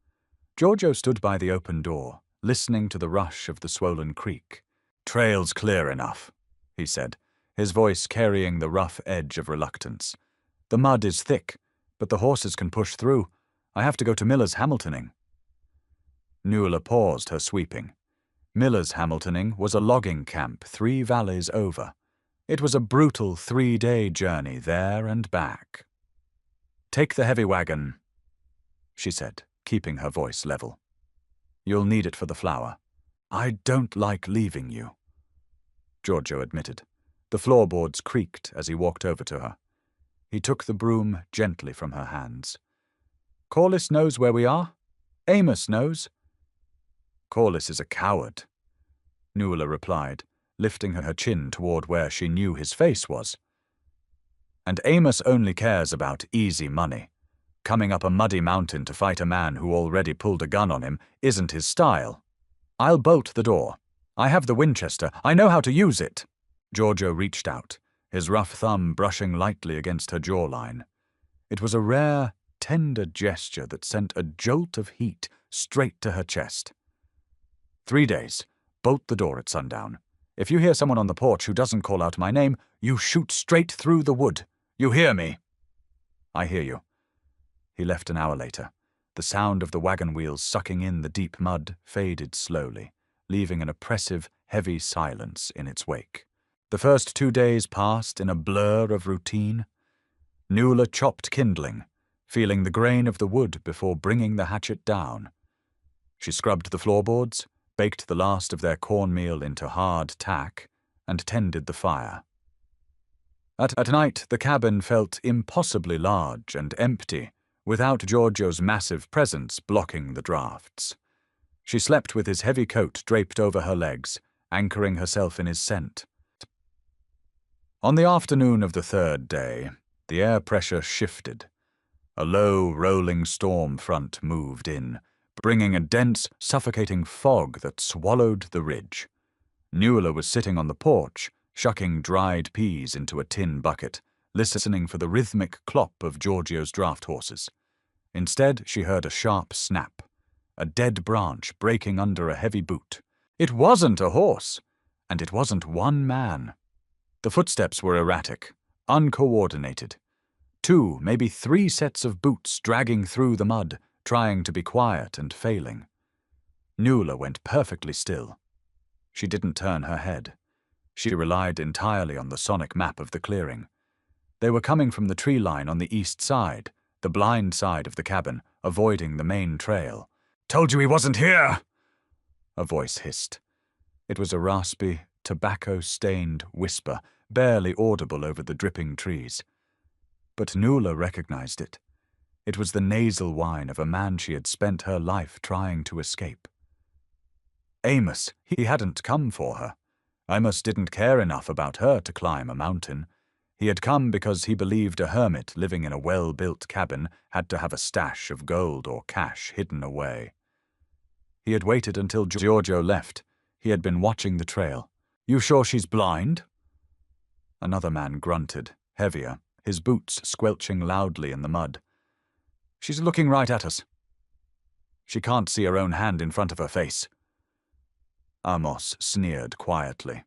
Giorgio stood by the open door, listening to the rush of the swollen creek. "Trail's clear enough," he said, his voice carrying the rough edge of reluctance. "The mud is thick, but the horses can push through. I have to go to Miller's Hamiltoning." Nuala paused her sweeping. Miller's Hamiltoning was a logging camp 3 valleys over. It was a brutal 3-day journey there and back. "Take the heavy wagon," she said, keeping her voice level. "You'll need it for the flour." "I don't like leaving you," Giorgio admitted. The floorboards creaked as he walked over to her. He took the broom gently from her hands. "Corliss knows where we are? Amos knows." "Corliss is a coward," Nuala replied, lifting her chin toward where she knew his face was. "And Amos only cares about easy money. Coming up a muddy mountain to fight a man who already pulled a gun on him isn't his style. I'll bolt the door. I have the Winchester. I know how to use it." Giorgio reached out, his rough thumb brushing lightly against her jawline. It was a rare, tender gesture that sent a jolt of heat straight to her chest. 3 days. Bolt the door at sundown. If you hear someone on the porch who doesn't call out my name, you shoot straight through the wood. You hear me?" "I hear you." He left an hour later. The sound of the wagon wheels sucking in the deep mud faded slowly, leaving an oppressive, heavy silence in its wake. The first 2 days passed in a blur of routine. Nuala chopped kindling, feeling the grain of the wood before bringing the hatchet down. She scrubbed the floorboards, baked the last of their cornmeal into hard tack, and tended the fire. At night, the cabin felt impossibly large and empty, without Giorgio's massive presence blocking the drafts. She slept with his heavy coat draped over her legs, anchoring herself in his scent. On the afternoon of the 3rd day, the air pressure shifted. A low, rolling storm front moved in, bringing a dense, suffocating fog that swallowed the ridge. Nuala was sitting on the porch, shucking dried peas into a tin bucket, listening for the rhythmic clop of Giorgio's draft horses. Instead, she heard a sharp snap, a dead branch breaking under a heavy boot. It wasn't a horse, and it wasn't one man. The footsteps were erratic, uncoordinated. 2, maybe 3 sets of boots dragging through the mud, trying to be quiet and failing. Nuala went perfectly still. She didn't turn her head. She relied entirely on the sonic map of the clearing. They were coming from the tree line on the east side, the blind side of the cabin, avoiding the main trail. "Told you he wasn't here!" a voice hissed. It was a raspy, tobacco-stained whisper, barely audible over the dripping trees. But Nuala recognized it. It was the nasal whine of a man she had spent her life trying to escape. Amos, he hadn't come for her. Amos didn't care enough about her to climb a mountain. He had come because he believed a hermit living in a well-built cabin had to have a stash of gold or cash hidden away. He had waited until Giorgio left. He had been watching the trail. "You sure she's blind?" Another man grunted, heavier, his boots squelching loudly in the mud. "She's looking right at us. She can't see her own hand in front of her face." Amos sneered quietly.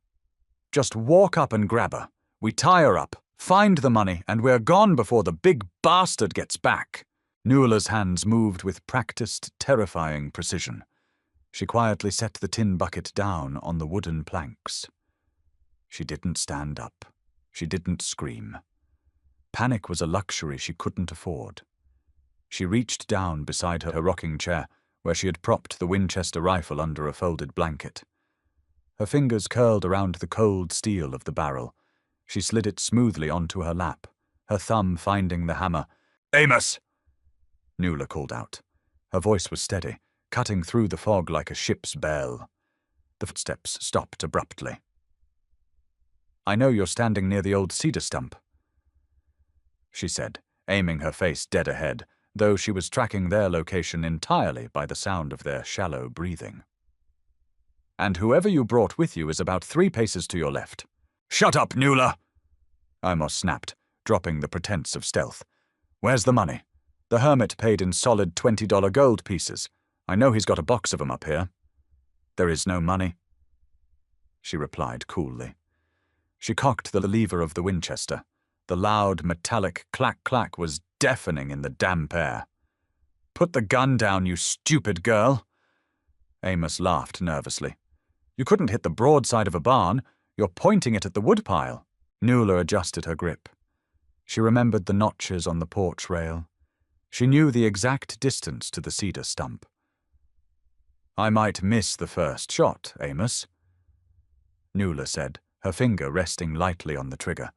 "Just walk up and grab her. We tie her up, find the money, and we're gone before the big bastard gets back." Nuala's hands moved with practiced, terrifying precision. She quietly set the tin bucket down on the wooden planks. She didn't stand up. She didn't scream. Panic was a luxury she couldn't afford. She reached down beside her rocking chair, where she had propped the Winchester rifle under a folded blanket. Her fingers curled around the cold steel of the barrel. She slid it smoothly onto her lap, her thumb finding the hammer. "Amos!" Nuala called out. Her voice was steady, cutting through the fog like a ship's bell. The footsteps stopped abruptly. "I know you're standing near the old cedar stump," she said, aiming her face dead ahead, though she was tracking their location entirely by the sound of their shallow breathing. "And whoever you brought with you is about 3 paces to your left." "Shut up, Nuala!" Amos snapped, dropping the pretense of stealth. "Where's the money?" "The hermit paid in solid $20 gold pieces. I know he's got a box of 'em up here." "There is no money," she replied coolly. She cocked the lever of the Winchester. The loud, metallic clack-clack was deafening in the damp air. "Put the gun down, you stupid girl." Amos laughed nervously. "You couldn't hit the broadside of a barn. You're pointing it at the woodpile." Nuala adjusted her grip. She remembered the notches on the porch rail. She knew the exact distance to the cedar stump. "I might miss the first shot, Amos," Nuala said, her finger resting lightly on the trigger.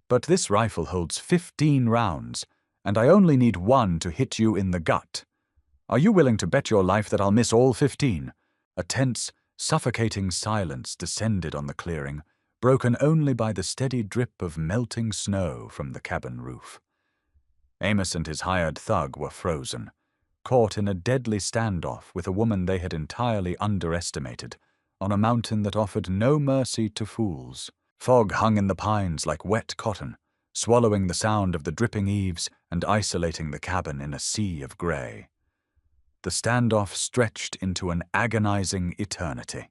"But this rifle holds 15 rounds, and I only need one to hit you in the gut. Are you willing to bet your life that I'll miss all 15? A tense, suffocating silence descended on the clearing, broken only by the steady drip of melting snow from the cabin roof. Amos and his hired thug were frozen, caught in a deadly standoff with a woman they had entirely underestimated, on a mountain that offered no mercy to fools. Fog hung in the pines like wet cotton, swallowing the sound of the dripping eaves and isolating the cabin in a sea of grey. The standoff stretched into an agonizing eternity.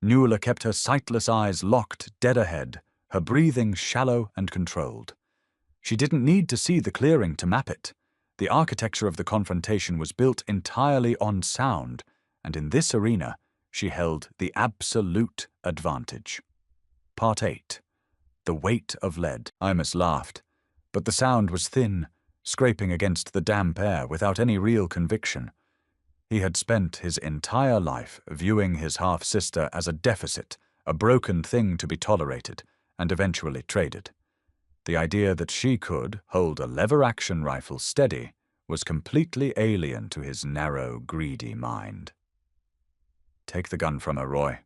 Nuala kept her sightless eyes locked dead ahead, her breathing shallow and controlled. She didn't need to see the clearing to map it. The architecture of the confrontation was built entirely on sound, and in this arena she held the absolute advantage. Part 8. The Weight of Lead. Amos laughed, but the sound was thin, scraping against the damp air without any real conviction. He had spent his entire life viewing his half-sister as a deficit, a broken thing to be tolerated, and eventually traded. The idea that she could hold a lever-action rifle steady was completely alien to his narrow, greedy mind. "Take the gun from her, Roy,"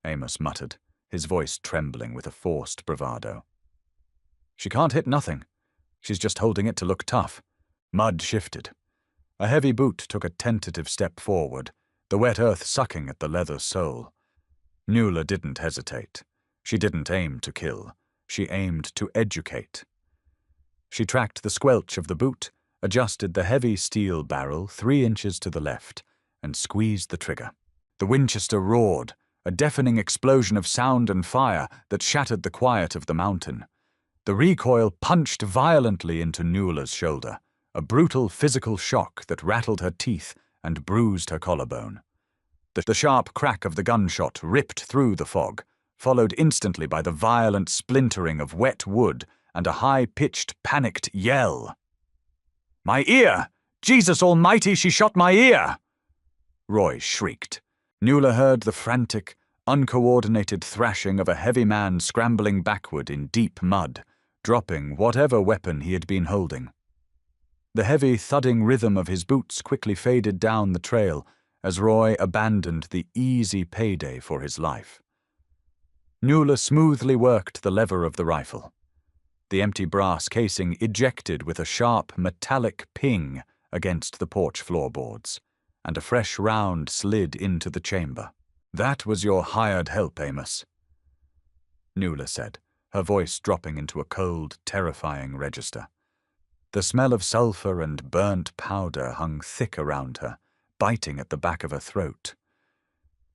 Amos muttered, his voice trembling with a forced bravado. "She can't hit nothing. She's just holding it to look tough." Mud shifted. A heavy boot took a tentative step forward, the wet earth sucking at the leather sole. Nuala didn't hesitate. She didn't aim to kill. She aimed to educate. She tracked the squelch of the boot, adjusted the heavy steel barrel 3 inches to the left, and squeezed the trigger. The Winchester roared, a deafening explosion of sound and fire that shattered the quiet of the mountain. The recoil punched violently into Nuala's shoulder, a brutal physical shock that rattled her teeth and bruised her collarbone. The sharp crack of the gunshot ripped through the fog, followed instantly by the violent splintering of wet wood and a high-pitched, panicked yell. "My ear! Jesus Almighty, she shot my ear!" Roy shrieked. Nuala heard the frantic, uncoordinated thrashing of a heavy man scrambling backward in deep mud, dropping whatever weapon he had been holding. The heavy, thudding rhythm of his boots quickly faded down the trail as Roy abandoned the easy payday for his life. Nuala smoothly worked the lever of the rifle. The empty brass casing ejected with a sharp, metallic ping against the porch floorboards, and a fresh round slid into the chamber. "That was your hired help, Amos," Nuala said, her voice dropping into a cold, terrifying register. The smell of sulphur and burnt powder hung thick around her, biting at the back of her throat.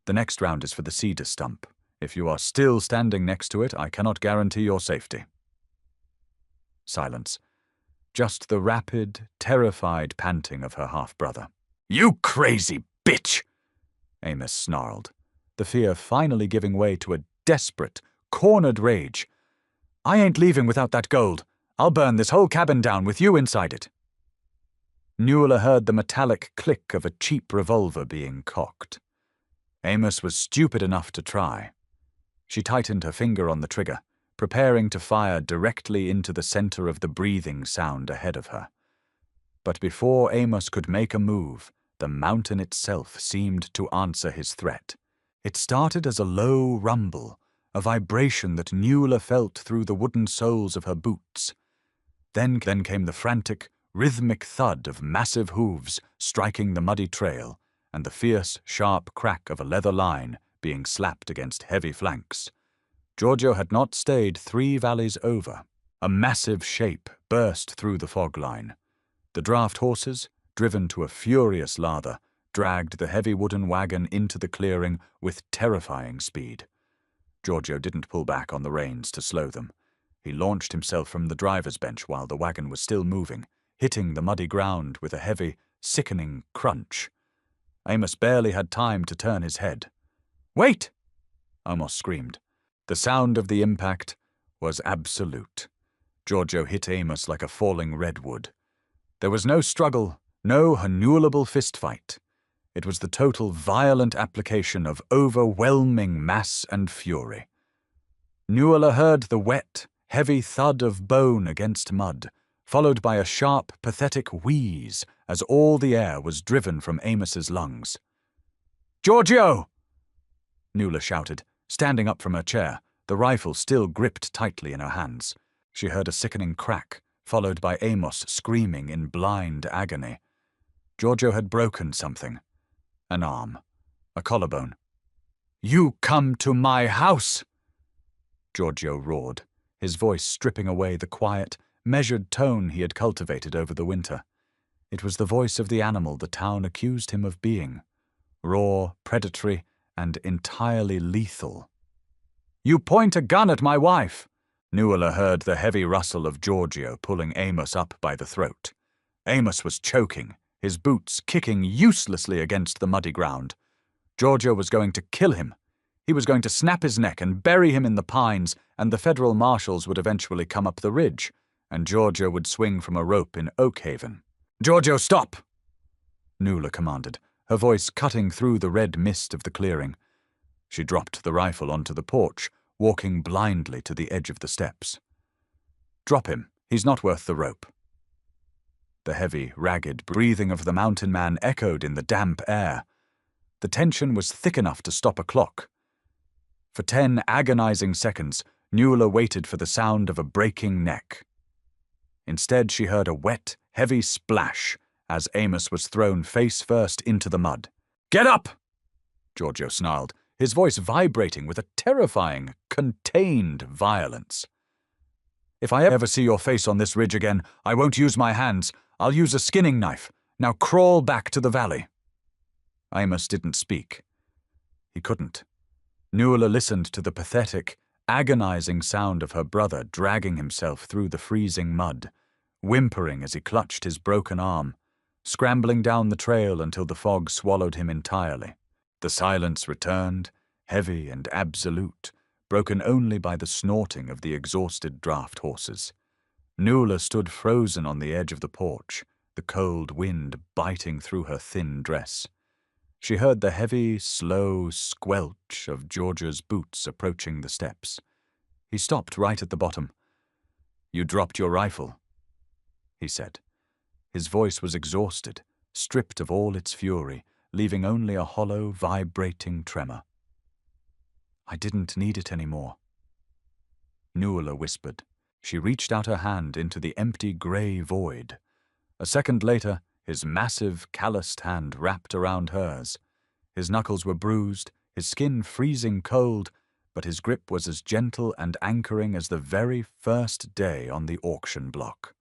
"The next round is for the cedar stump. If you are still standing next to it, I cannot guarantee your safety." Silence. Just the rapid, terrified panting of her half-brother. "You crazy bitch!" Amos snarled, the fear finally giving way to a desperate, cornered rage. "I ain't leaving without that gold. I'll burn this whole cabin down with you inside it." Nuala heard the metallic click of a cheap revolver being cocked. Amos was stupid enough to try. She tightened her finger on the trigger, preparing to fire directly into the center of the breathing sound ahead of her. But before Amos could make a move, the mountain itself seemed to answer his threat. It started as a low rumble, a vibration that Nuala felt through the wooden soles of her boots. Then came the frantic, rhythmic thud of massive hooves striking the muddy trail, and the fierce, sharp crack of a leather line being slapped against heavy flanks. Giorgio had not stayed 3 valleys over. A massive shape burst through the fog line. The draft horses, driven to a furious lather, dragged the heavy wooden wagon into the clearing with terrifying speed. Giorgio didn't pull back on the reins to slow them. He launched himself from the driver's bench while the wagon was still moving, hitting the muddy ground with a heavy, sickening crunch. Amos barely had time to turn his head. "Wait!" Amos screamed. The sound of the impact was absolute. Giorgio hit Amos like a falling redwood. There was no struggle, no hannulable fistfight. It was the total violent application of overwhelming mass and fury. Nuala heard the wet, heavy thud of bone against mud, followed by a sharp, pathetic wheeze as all the air was driven from Amos's lungs. "Giorgio!" Nuala shouted, standing up from her chair, the rifle still gripped tightly in her hands. She heard a sickening crack, followed by Amos screaming in blind agony. Giorgio had broken something. An arm. A collarbone. "You come to my house!" Giorgio roared, his voice stripping away the quiet, measured tone he had cultivated over the winter. It was the voice of the animal the town accused him of being. Raw, predatory, and entirely lethal. "You point a gun at my wife!" Nuala heard the heavy rustle of Giorgio pulling Amos up by the throat. Amos was choking, his boots kicking uselessly against the muddy ground. Giorgio was going to kill him. He was going to snap his neck and bury him in the pines, and the federal marshals would eventually come up the ridge, and Giorgio would swing from a rope in Oakhaven. "Giorgio, stop!" Nuala commanded, her voice cutting through the red mist of the clearing. She dropped the rifle onto the porch, walking blindly to the edge of the steps. "Drop him. He's not worth the rope." The heavy, ragged breathing of the mountain man echoed in the damp air. The tension was thick enough to stop a clock. For 10 agonizing seconds, Nuala waited for the sound of a breaking neck. Instead, she heard a wet, heavy splash as Amos was thrown face first into the mud. "Get up!" Giorgio snarled, his voice vibrating with a terrifying, contained violence. "If I ever see your face on this ridge again, I won't use my hands. I'll use a skinning knife. Now crawl back to the valley." Amos didn't speak. He couldn't. Nuala listened to the pathetic, agonizing sound of her brother dragging himself through the freezing mud, whimpering as he clutched his broken arm, scrambling down the trail until the fog swallowed him entirely. The silence returned, heavy and absolute, broken only by the snorting of the exhausted draft horses. Nuala stood frozen on the edge of the porch, the cold wind biting through her thin dress. She heard the heavy, slow squelch of Giorgio's boots approaching the steps. He stopped right at the bottom. "You dropped your rifle," he said. His voice was exhausted, stripped of all its fury, leaving only a hollow, vibrating tremor. "I didn't need it anymore," Nuala whispered. She reached out her hand into the empty grey void. A second later, his massive, calloused hand wrapped around hers. His knuckles were bruised, his skin freezing cold, but his grip was as gentle and anchoring as the very first day on the auction block.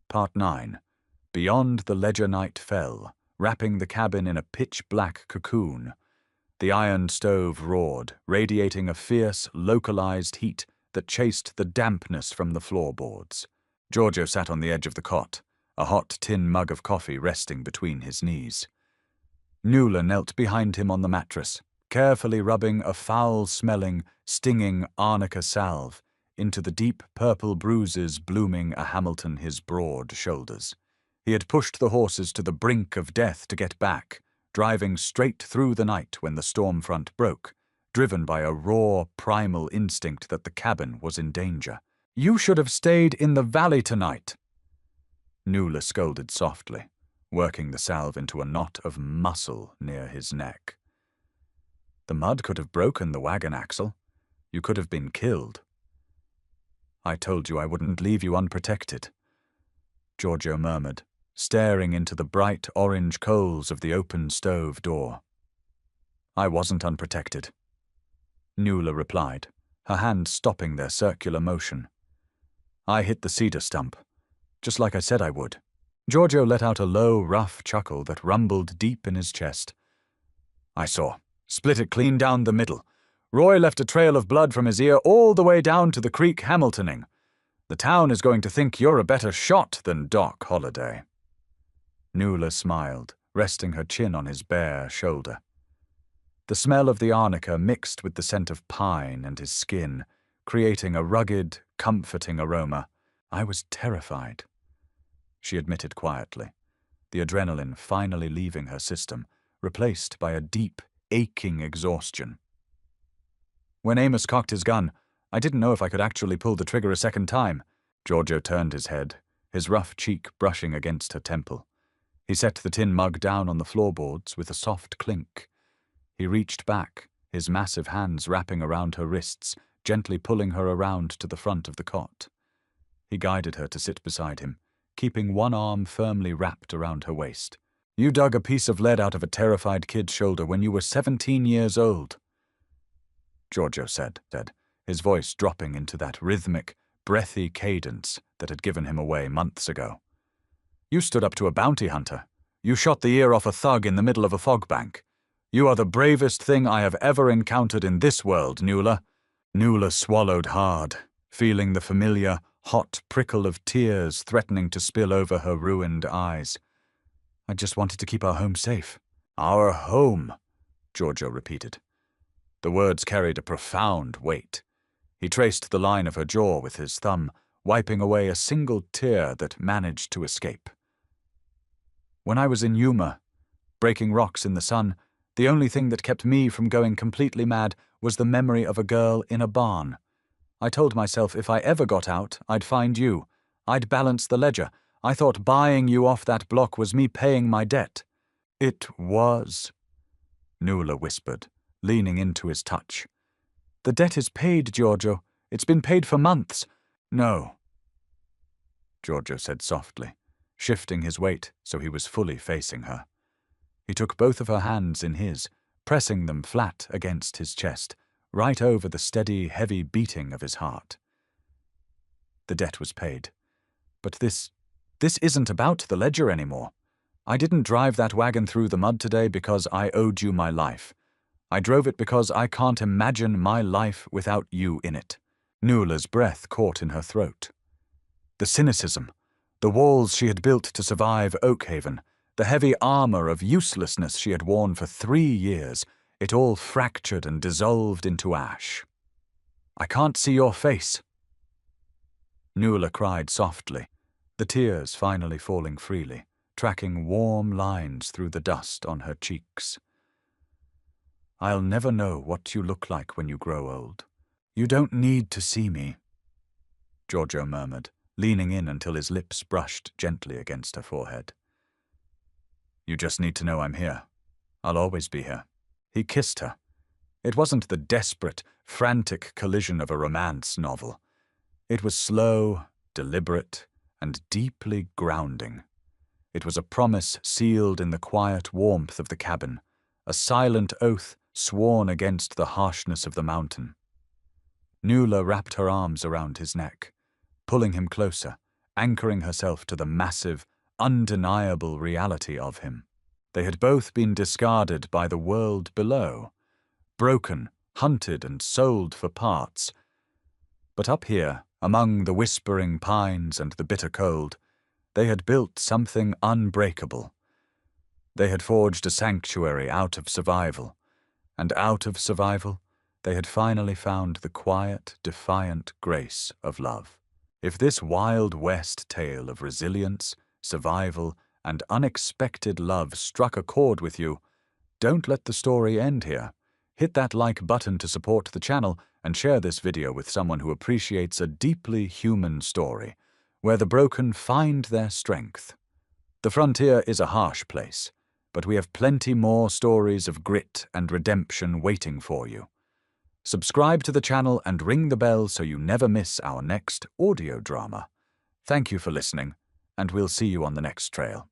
Part 9. Beyond the ledger night fell, wrapping the cabin in a pitch-black cocoon. The iron stove roared, radiating a fierce, localized heat that chased the dampness from the floorboards. Giorgio sat on the edge of the cot, a hot tin mug of coffee resting between his knees. Nuala knelt behind him on the mattress, carefully rubbing a foul-smelling, stinging arnica salve into the deep purple bruises blooming a Hamilton his broad shoulders. He had pushed the horses to the brink of death to get back, driving straight through the night when the storm front broke, driven by a raw, primal instinct that the cabin was in danger. "You should have stayed in the valley tonight," Nuala scolded softly, working the salve into a knot of muscle near his neck. "The mud could have broken the wagon axle. You could have been killed." "I told you I wouldn't leave you unprotected," Giorgio murmured, staring into the bright orange coals of the open stove door. "I wasn't I hit the cedar stump, just like I said I would. Giorgio let out a low, rough chuckle that rumbled deep in his chest. I saw. Split it clean down the middle. Roy left a trail of blood from his ear all the way down to the creek Hamiltoning. The town is going to think you're a better shot than Doc Holliday. Nuala smiled, resting her chin on his bare shoulder. The smell of the arnica mixed with the scent of pine and his skin, creating a rugged, comforting aroma. I was terrified, she admitted quietly, the adrenaline finally leaving her system, replaced by a deep, aching exhaustion. When Amos cocked his gun, I didn't know if I could actually pull the trigger a second time. Giorgio turned his head, his rough cheek brushing against her temple. He set the tin mug down on the floorboards with a soft clink. He reached back, his massive hands wrapping around her wrists, gently pulling her around to the front of the cot. He guided her to sit beside him, keeping one arm firmly wrapped around her waist. You dug a piece of lead out of a terrified kid's shoulder when you were 17 years old, Giorgio said, his voice dropping into that rhythmic, breathy cadence that had given him away months ago. You stood up to a bounty hunter. You shot the ear off a thug in the middle of a fog bank. You are the bravest thing I have ever encountered in this world, Nuala. Nuala swallowed hard, feeling the familiar, hot prickle of tears threatening to spill over her ruined eyes. I just wanted to keep our home safe. Our home, Giorgio repeated. The words carried a profound weight. He traced the line of her jaw with his thumb, wiping away a single tear that managed to escape. When I was in Yuma, breaking rocks in the sun, the only thing that kept me from going completely mad was the memory of a girl in a barn. I told myself if I ever got out, I'd find you. I'd balance the ledger. I thought buying you off that block was me paying my debt. It was, Nuala whispered, leaning into his touch. The debt is paid, Giorgio. It's been paid for months. No, Giorgio said softly, shifting his weight so he was fully facing her. He took both of her hands in his, pressing them flat against his chest, right over the steady, heavy beating of his heart. The debt was paid. But this isn't about the ledger anymore. I didn't drive that wagon through the mud today because I owed you my life. I drove it because I can't imagine my life without you in it. Nuala's breath caught in her throat. The cynicism, the walls she had built to survive Oakhaven, the heavy armor of uselessness she had worn for 3 years, it all fractured and dissolved into ash. I can't see your face, Nuala cried softly, the tears finally falling freely, tracking warm lines through the dust on her cheeks. I'll never know what you look like when you grow old. You don't need to see me, Giorgio murmured, leaning in until his lips brushed gently against her forehead. You just need to know I'm here. I'll always be here. He kissed her. It wasn't the desperate, frantic collision of a romance novel. It was slow, deliberate, and deeply grounding. It was a promise sealed in the quiet warmth of the cabin, a silent oath sworn against the harshness of the mountain. Nuala wrapped her arms around his neck, pulling him closer, anchoring herself to the massive, undeniable reality of him. They had both been discarded by the world below, broken, hunted, and sold for parts. But up here, among the whispering pines and the bitter cold, they had built something unbreakable. They had forged a sanctuary out of survival, and out of survival, they had finally found the quiet, defiant grace of love. If this Wild West tale of resilience, survival, and unexpected love struck a chord with you, don't let the story end here. Hit that like button to support the channel and share this video with someone who appreciates a deeply human story, where the broken find their strength. The frontier is a harsh place, but we have plenty more stories of grit and redemption waiting for you. Subscribe to the channel and ring the bell so you never miss our next audio drama. Thank you for listening, and we'll see you on the next trail.